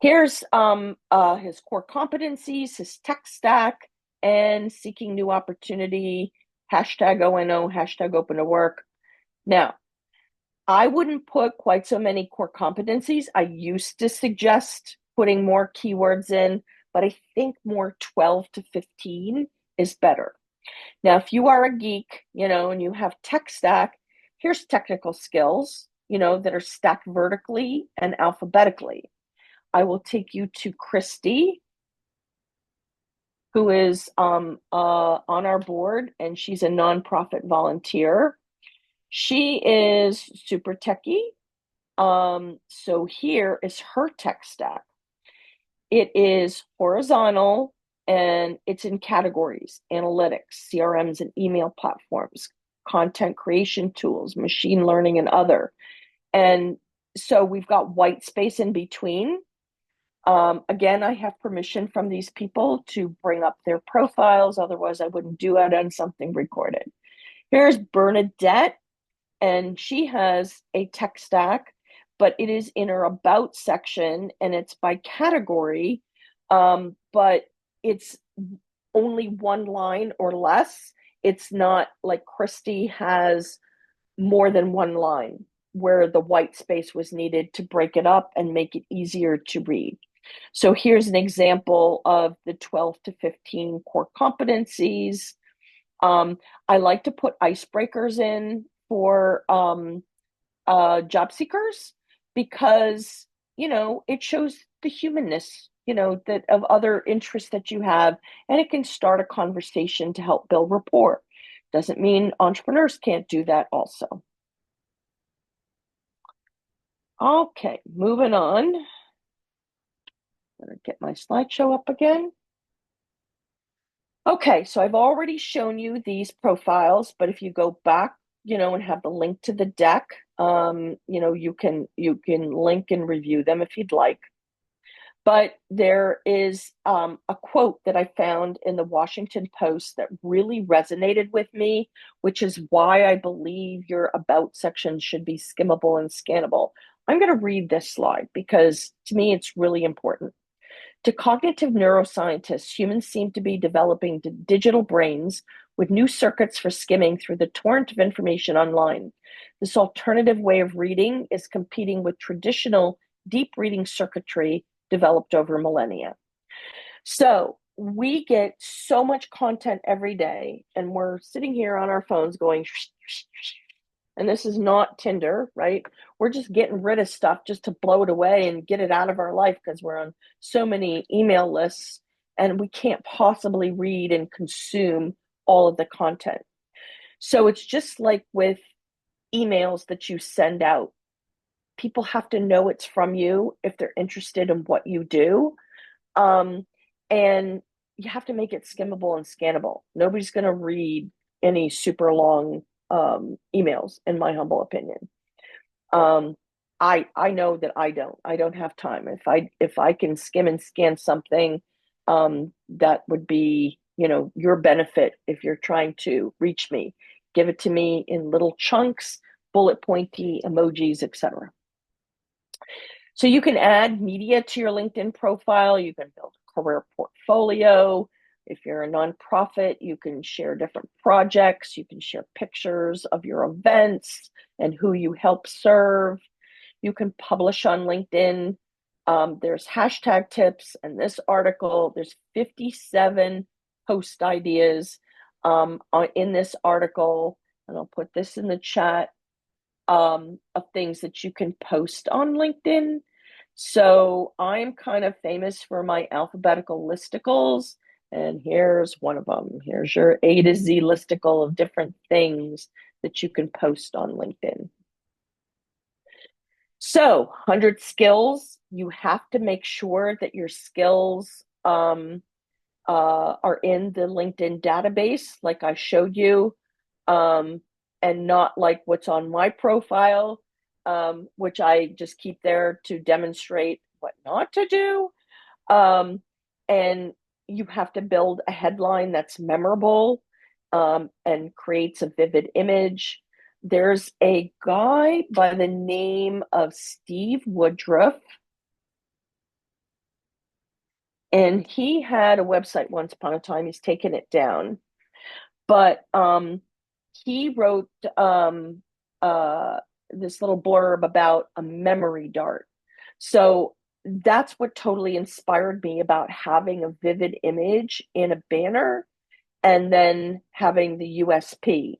Here's his core competencies, his tech stack, and seeking new opportunity, #ONO, #open to work. Now, I wouldn't put quite so many core competencies. I used to suggest putting more keywords in, but I think more 12 to 15 is better. Now, if you are a geek, and you have tech stack, here's technical skills, that are stacked vertically and alphabetically. I will take you to Christy, who is on our board, and she's a nonprofit volunteer. She is super techie. So here is her tech stack. It is horizontal, and it's in categories: analytics, CRMs and email platforms, content creation tools, machine learning, and other. And so we've got white space in between. Again, I have permission from these people to bring up their profiles. Otherwise, I wouldn't do it on something recorded. Here's Bernadette, and she has a tech stack, but it is in her about section, and it's by category, but it's only one line or less. It's not like Christy has more than one line, where the white space was needed to break it up and make it easier to read. So here's an example of the 12 to 15 core competencies. I like to put icebreakers in for job seekers, because it shows the humanness that of other interests that you have, and it can start a conversation to help build rapport. Doesn't mean entrepreneurs can't do that also. Okay, moving on. Better get my slideshow up again. Okay, so I've already shown you these profiles, but if you go back, and have the link to the deck, you can link and review them if you'd like. But there is a quote that I found in the Washington Post that really resonated with me, which is why I believe your about section should be skimmable and scannable. I'm going to read this slide because to me it's really important. To cognitive neuroscientists, humans seem to be developing digital brains with new circuits for skimming through the torrent of information online. This alternative way of reading is competing with traditional deep reading circuitry developed over millennia. So we get so much content every day, and we're sitting here on our phones going, and this is not Tinder, right? We're just getting rid of stuff just to blow it away and get it out of our life because we're on so many email lists, and we can't possibly read and consume all of the content. So it's just like with emails that you send out. People have to know it's from you if they're interested in what you do. And you have to make it skimmable and scannable. Nobody's going to read any super long emails, in my humble opinion. I know that I don't have time. If I can skim and scan something, that would be, your benefit if you're trying to reach me. Give it to me in little chunks, bullet pointy emojis, etc. So you can add media to your LinkedIn profile. You can build a career portfolio. If you're a nonprofit, you can share different projects, you can share pictures of your events and who you help serve. You can publish on LinkedIn. There's hashtag tips, and this article, there's 57 post ideas in this article, and I'll put this in the chat, of things that you can post on LinkedIn. So I'm kind of famous for my alphabetical listicles, and here's one of them. Here's your A to Z listicle of different things that you can post on LinkedIn. So 100 skills, you have to make sure that your skills are in the LinkedIn database, like I showed you, and not like what's on my profile, which I just keep there to demonstrate what not to do. And you have to build a headline that's memorable and creates a vivid image. There's a guy by the name of Steve Woodruff, and he had a website once upon a time. He's taken it down, but he wrote this little blurb about a memory dart. So that's what totally inspired me about having a vivid image in a banner and then having the USP.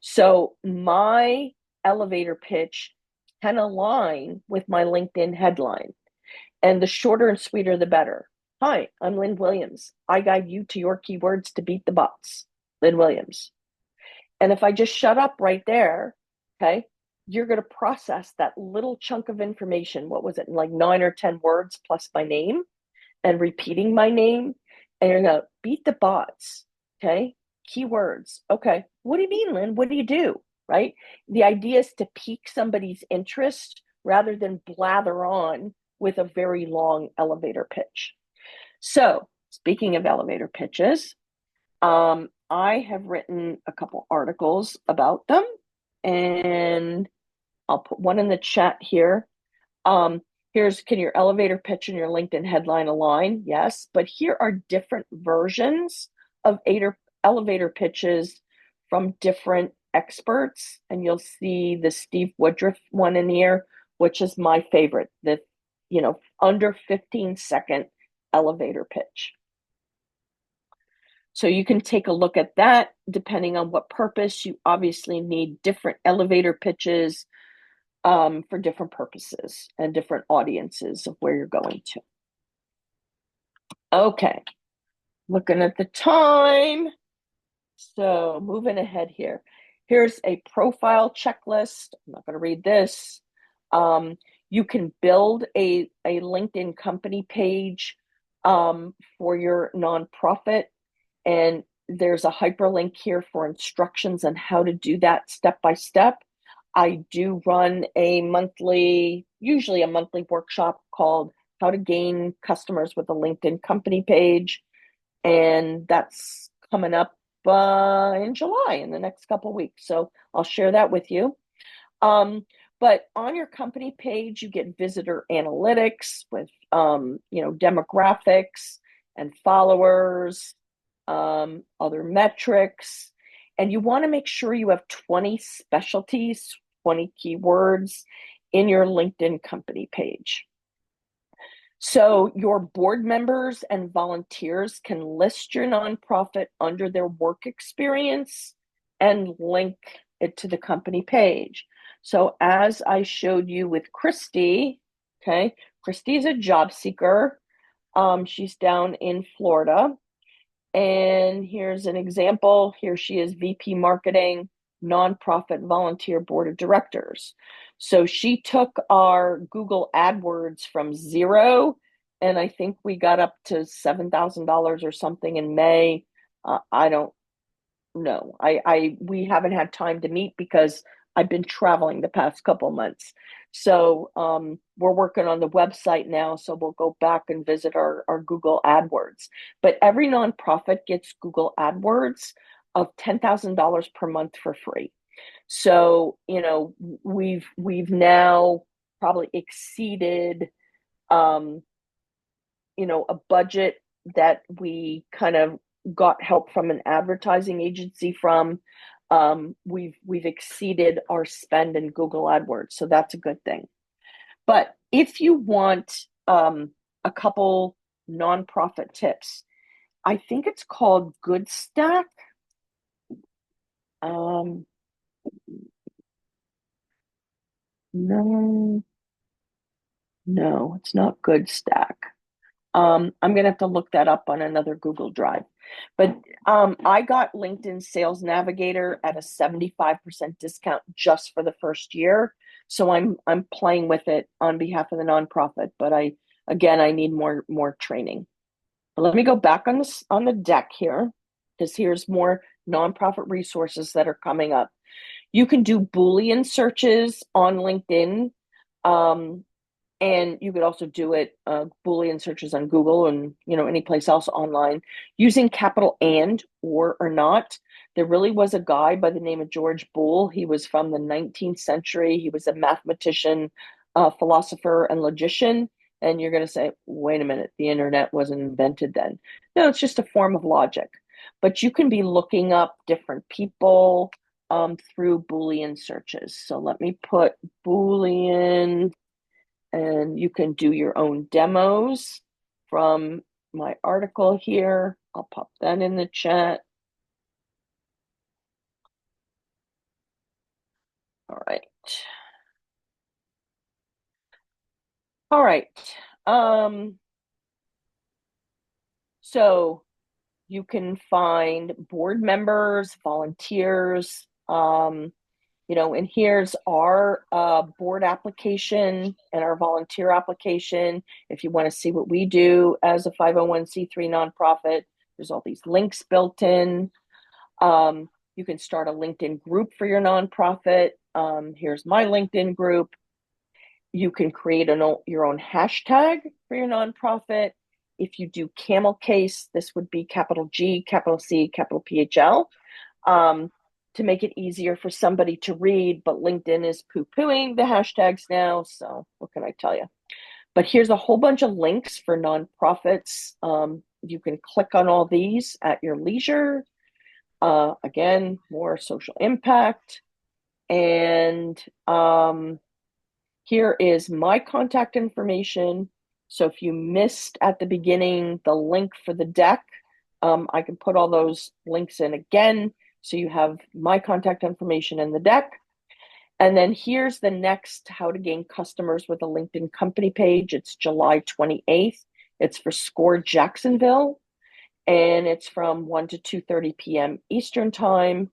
So my elevator pitch can align with my LinkedIn headline. And the shorter and sweeter, the better. Hi, I'm Lynn Williams. I guide you to your keywords to beat the bots. Lynn Williams. And if I just shut up right there, okay, you're going to process that little chunk of information. What was it, like 9 or 10 words plus my name and repeating my name? And you're going to beat the bots, okay? Keywords. Okay, what do you mean, Lynn? What do you do, right? The idea is to pique somebody's interest rather than blather on with a very long elevator pitch. So speaking of elevator pitches, I have written a couple articles about them, and I'll put one in the chat here. Here's, can your elevator pitch and your LinkedIn headline align? Yes, but here are different versions of elevator pitches from different experts, and you'll see the Steve Woodruff one in here, which is my favorite, the under 15-second elevator pitch. So you can take a look at that depending on what purpose. You obviously need different elevator pitches for different purposes and different audiences of where you're going to. Okay, looking at the time. So moving ahead here. Here's a profile checklist. I'm not going to read this. You can build a LinkedIn company page for your nonprofit. And there's a hyperlink here for instructions on how to do that step by step. I do run usually a monthly workshop called How to Gain Customers with a LinkedIn Company Page. And that's coming up in July, in the next couple of weeks. So I'll share that with you. But on your company page, you get visitor analytics with, demographics and followers, other metrics, and you want to make sure you have 20 specialties, 20 keywords in your LinkedIn company page. So your board members and volunteers can list your nonprofit under their work experience and link it to the company page. So as I showed you with Christy, okay, Christy's a job seeker. She's down in Florida. And here's an example. Here she is, VP Marketing, Nonprofit Volunteer Board of Directors. So she took our Google AdWords from 0, and I think we got up to $7,000 or something in May. I don't know. We haven't had time to meet because I've been traveling the past couple months. So we're working on the website now, so we'll go back and visit our Google AdWords. But every nonprofit gets Google AdWords of $10,000 per month for free. So, we've now probably exceeded, a budget that we kind of got help from an advertising agency from. We've exceeded our spend in Google AdWords, so that's a good thing. But if you want a couple nonprofit tips, I think it's called Good Stack. No, it's not Good Stack. I'm gonna have to look that up on another Google Drive. But I got LinkedIn Sales Navigator at a 75% discount just for the first year. So I'm playing with it on behalf of the nonprofit, but I need more training. But let me go back on the deck here, because here's more nonprofit resources that are coming up. You can do Boolean searches on LinkedIn. And you could also do it Boolean searches on Google and any place else online using capital and or not. There really was a guy by the name of George Boole. He was from the 19th century. He was a mathematician, philosopher, and logician. And you're going to say, wait a minute, the internet wasn't invented then. No, it's just a form of logic. But you can be looking up different people through Boolean searches. So let me put Boolean. And you can do your own demos from my article here. I'll pop that in the chat. All right. So you can find board members, volunteers, and here's our board application and our volunteer application. If you want to see what we do as a 501c3 nonprofit, there's all these links built in. You can start a LinkedIn group for your nonprofit. Here's my LinkedIn group. You can create your own hashtag for your nonprofit. If you do camel case, this would be capital G, capital C, capital PHL. To make it easier for somebody to read, but LinkedIn is poo-pooing the hashtags now, so what can I tell you? But here's a whole bunch of links for nonprofits. You can click on all these at your leisure. Again, more social impact. And here is my contact information. So if you missed at the beginning the link for the deck, I can put all those links in again. So you have my contact information in the deck. And then here's the next How to Gain Customers with a LinkedIn Company page. It's July 28th. It's for SCORE Jacksonville. And it's from 1 to 2:30 p.m. Eastern Time.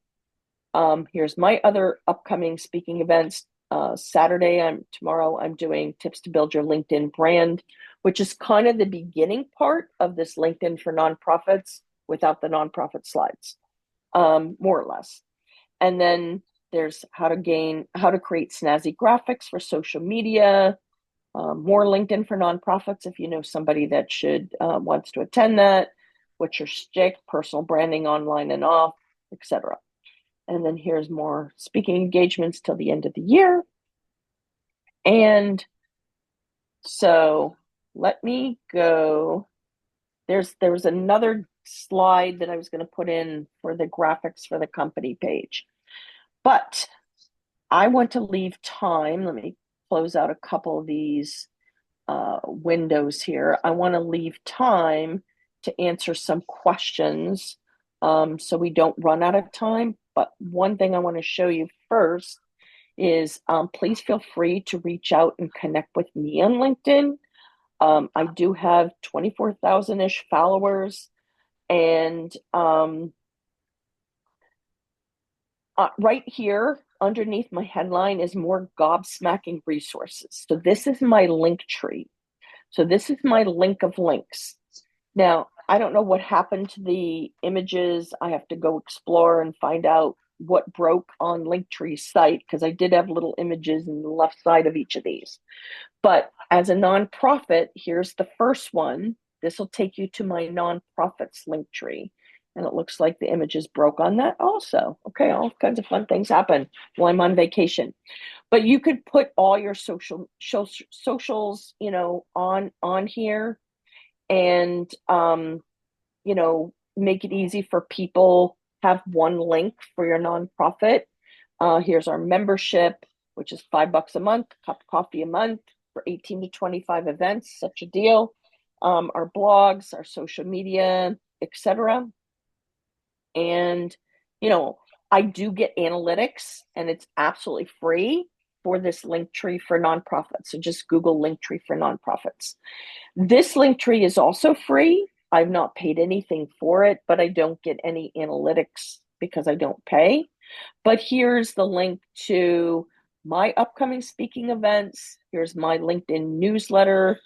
Here's my other upcoming speaking events. Tomorrow I'm doing Tips to Build Your LinkedIn Brand, which is kind of the beginning part of this LinkedIn for Nonprofits without the nonprofit slides. More or less. And then there's how to create snazzy graphics for social media, more LinkedIn for Nonprofits if you know somebody that wants to attend that, what's your shtick, personal branding online and off, etc. And then here's more speaking engagements till the end of the year. And so let me go. There was another slide that I was going to put in for the graphics for the company page. But I want to leave time. Let me close out a couple of these windows here. I want to leave time to answer some questions so we don't run out of time. But one thing I want to show you first is please feel free to reach out and connect with me on LinkedIn. I do have 24,000-ish followers, and right here underneath my headline is more gobsmacking resources. So this is my link tree. So this is my link of links. Now, I don't know what happened to the images. I have to go explore and find out what broke on Linktree's site, because I did have little images in the left side of each of these. But as a nonprofit, here's the first one. This will take you to my nonprofits Linktree. And it looks like the images broke on that also. Okay, all kinds of fun things happen while I'm on vacation. But you could put all your socials, on here. And, make it easy for people, have one link for your nonprofit. Here's our membership, which is $5 a month, cup of coffee a month for 18 to 25 events, such a deal. Our blogs, our social media, etc. And, I do get analytics, and it's absolutely free for this link tree for nonprofits. So just Google link tree for nonprofits. This link tree is also free. I've not paid anything for it, but I don't get any analytics because I don't pay. But here's the link to my upcoming speaking events. Here's my LinkedIn newsletter,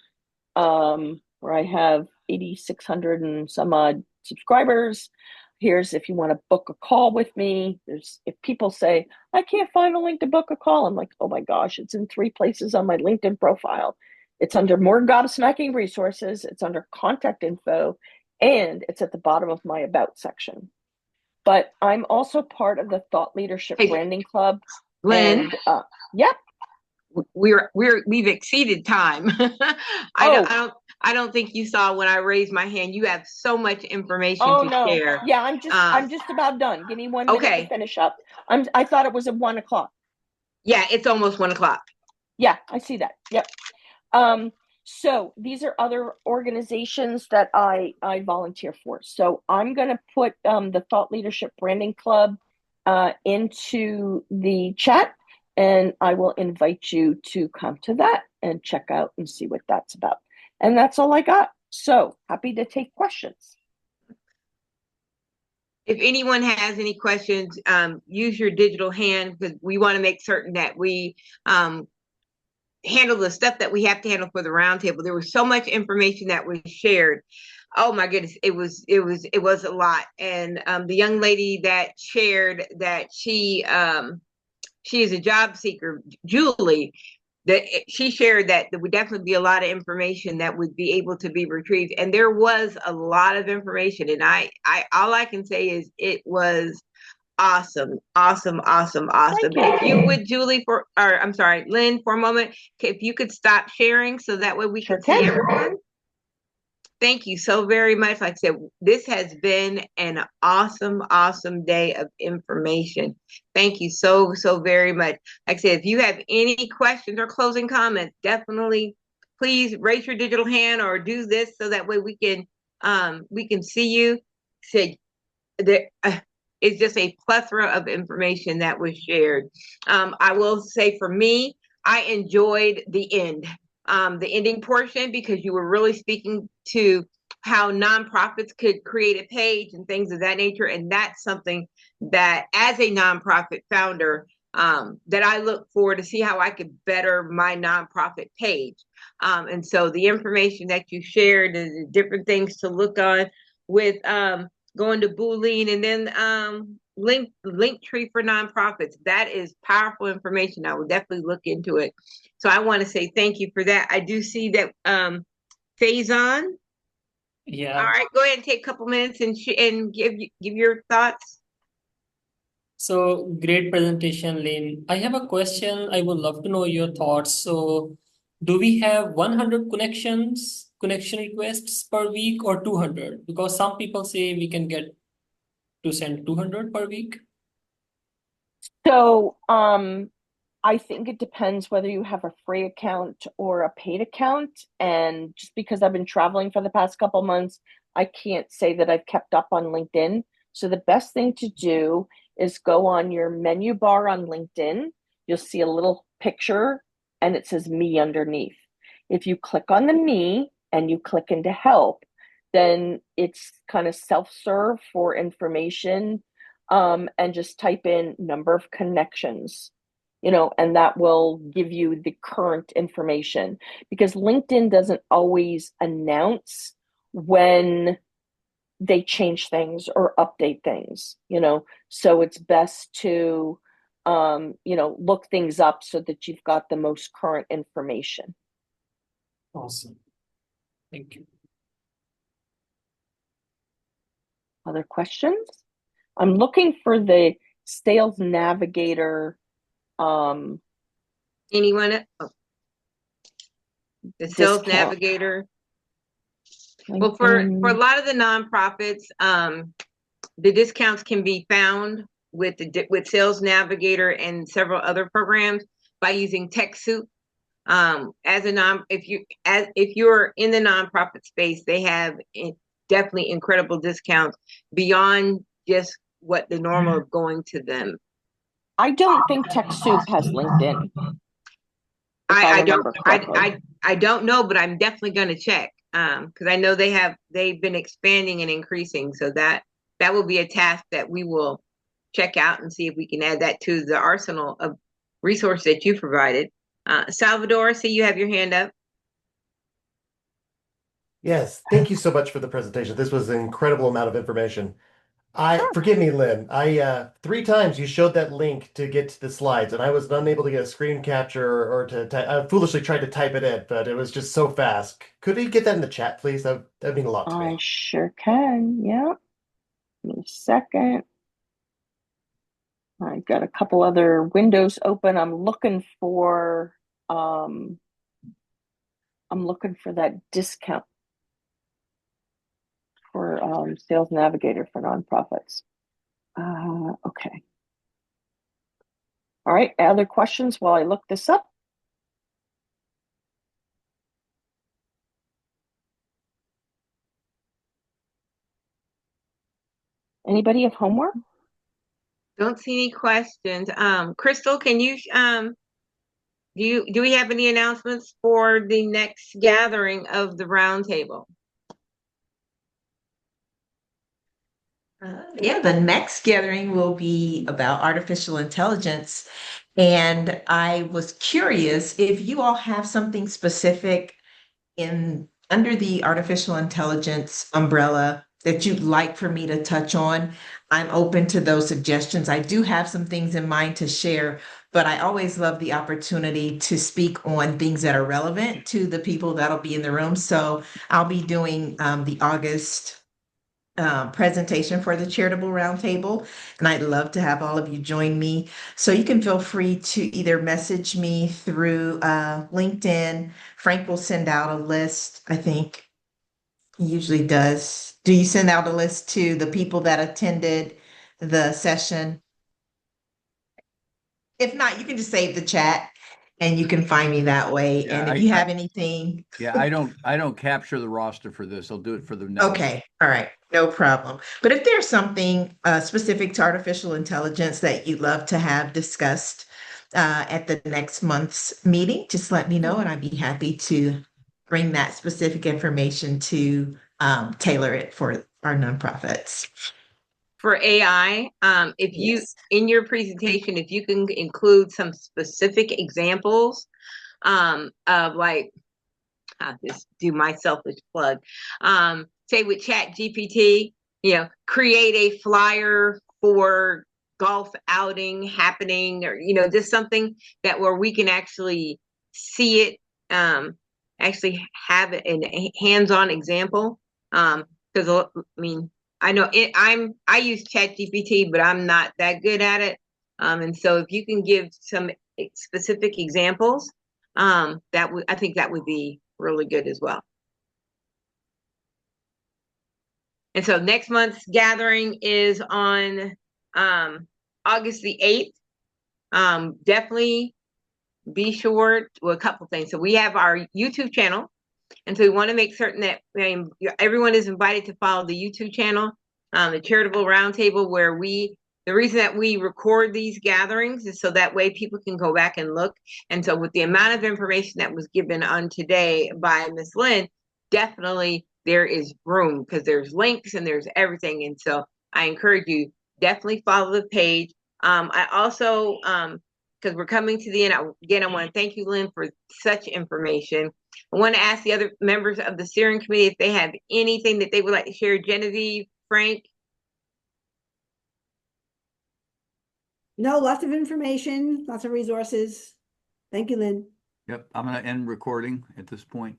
where I have 8,600 and some odd subscribers. Here's if you want to book a call with me. If people say, I can't find a link to book a call, I'm like, oh my gosh, it's in 3 places on my LinkedIn profile. It's under more gobsmacking resources, it's under contact info, and it's at the bottom of my about section. But I'm also part of the Thought Leadership Hey, Branding Club. Lynn, And yep. we've exceeded time. I don't think you saw when I raised my hand. You have so much information Oh to no. share. Yeah, I'm just about done. Give me 1 minute Okay. to finish up. I thought it was at 1 o'clock. Yeah, it's almost 1 o'clock. Yeah, I see that. Yep. So these are other organizations that I volunteer for. So I'm going to put the Thought Leadership Branding Club into the chat, and I will invite you to come to that and check out and see what that's about. And that's all I got. So happy to take questions. If anyone has any questions, use your digital hand, because we want to make certain that we handle the stuff that we have to handle for the roundtable. There was so much information that was shared. Oh my goodness, it was a lot. And the young lady that shared that she is a job seeker, Julie, that she shared that there would definitely be a lot of information that would be able to be retrieved. And there was a lot of information. And I all I can say is it was awesome. If you would, Julie, Lynn, for a moment, if you could stop sharing so that way we Sure can see can. everyone. Thank you so very much. Like I said, this has been an awesome day of information. Thank you so very much. Like I said, if you have any questions or closing comments, definitely please raise your digital hand or do this so that way we can see you. Say there. It's just a plethora of information that was shared. I will say for me, I enjoyed the ending portion, because you were really speaking to how nonprofits could create a page and things of that nature. And that's something that as a nonprofit founder, that I look forward to see how I could better my nonprofit page. And so the information that you shared and the different things to look on with going to Boolean, and then link tree for nonprofits. That is powerful information. I will definitely look into it. So I want to say thank you for that. I do see that Faison. Yeah. All right, go ahead and take a couple minutes and give your thoughts. So great presentation, Lynn. I have a question. I would love to know your thoughts. So do we have 100 connection requests per week, or 200? Because some people say we can get to send 200 per week. So I think it depends whether you have a free account or a paid account. And just because I've been traveling for the past couple months, I can't say that I've kept up on LinkedIn. So the best thing to do is go on your menu bar on LinkedIn. You'll see a little picture and it says me underneath. If you click on the me and you click into help, then it's kind of self-serve for information, and just type in number of connections, and that will give you the current information, because LinkedIn doesn't always announce when they change things or update things, so it's best to, look things up so that you've got the most current information. Awesome. Thank you. Other questions? I'm looking for the Sales Navigator. Anyone? The Sales Discount. Navigator. Well, for a LinkedIn. lot of the nonprofits, the discounts can be found with with Sales Navigator and several other programs by using TechSoup. If you're in the nonprofit space, they have definitely incredible discounts beyond just what the normal of going to them. I don't think TechSoup has LinkedIn. If I remember correctly. I don't know, but I'm definitely going to check because I know they've been expanding and increasing. So that will be a task that we will check out and see if we can add that to the arsenal of resources that you provided. Salvador, I see you have your hand up. Yes, thank you so much for the presentation. This was an incredible amount of information. Sure. Forgive me, Lynn. 3 times you showed that link to get to the slides, and I was unable to get a screen capture or I foolishly tried to type it in, but it was just so fast. Could we get that in the chat, please? That'd mean a lot to I me. sure can. Yeah. Give me a second. I've got a couple other windows open. I'm looking for that discount for Sales Navigator for nonprofits. Okay. All right. Other questions while I look this up? Anybody have homework? Don't see any questions. Crystal, can you do we have any announcements for the next gathering of the roundtable? Yeah, the next gathering will be about artificial intelligence. And I was curious if you all have something specific under the artificial intelligence umbrella that you'd like for me to touch on. I'm open to those suggestions. I do have some things in mind to share, but I always love the opportunity to speak on things that are relevant to the people that'll be in the room. So I'll be doing the August presentation for the charitable roundtable, and I'd love to have all of you join me. So you can feel free to either message me through LinkedIn. Frank will send out a list. I think he usually does. Do you send out a list to the people that attended the session? If not, you can just save the chat and you can find me that way. Yeah, And if you have anything. Yeah, I don't capture the roster for this. I'll do it for the next. Okay, all right, no problem. But if there's something specific to artificial intelligence that you'd love to have discussed at the next month's meeting, just let me know and I'd be happy to bring that specific information to tailor it for our nonprofits. For AI, if you in your presentation, if you can include some specific examples of like, I'll just do my selfish plug. Say with Chat GPT, create a flyer for golf outing happening, or just something that where we can actually see it, actually have it in a hands-on example. Because I mean, I know I use Chat GPT, but I'm not that good at it. And so if you can give some specific examples, I think that would be really good as well. And so next month's gathering is on August the 8th. Definitely be sure to a couple things. So we have our YouTube channel. And so we want to make certain that everyone is invited to follow the YouTube channel, the Charitable Roundtable, where the reason that we record these gatherings is so that way people can go back and look. And so with the amount of information that was given on today by Ms. Lynn, definitely there is room because there's links and there's everything. And so I encourage you, definitely follow the page. I also, because we're coming to the end, again, I want to thank you, Lynn, for such information. I want to ask the other members of the steering committee if they have anything that they would like to share. Genevieve, Frank? No, lots of information, lots of resources. Thank you, Lynn. Yep, I'm going to end recording at this point.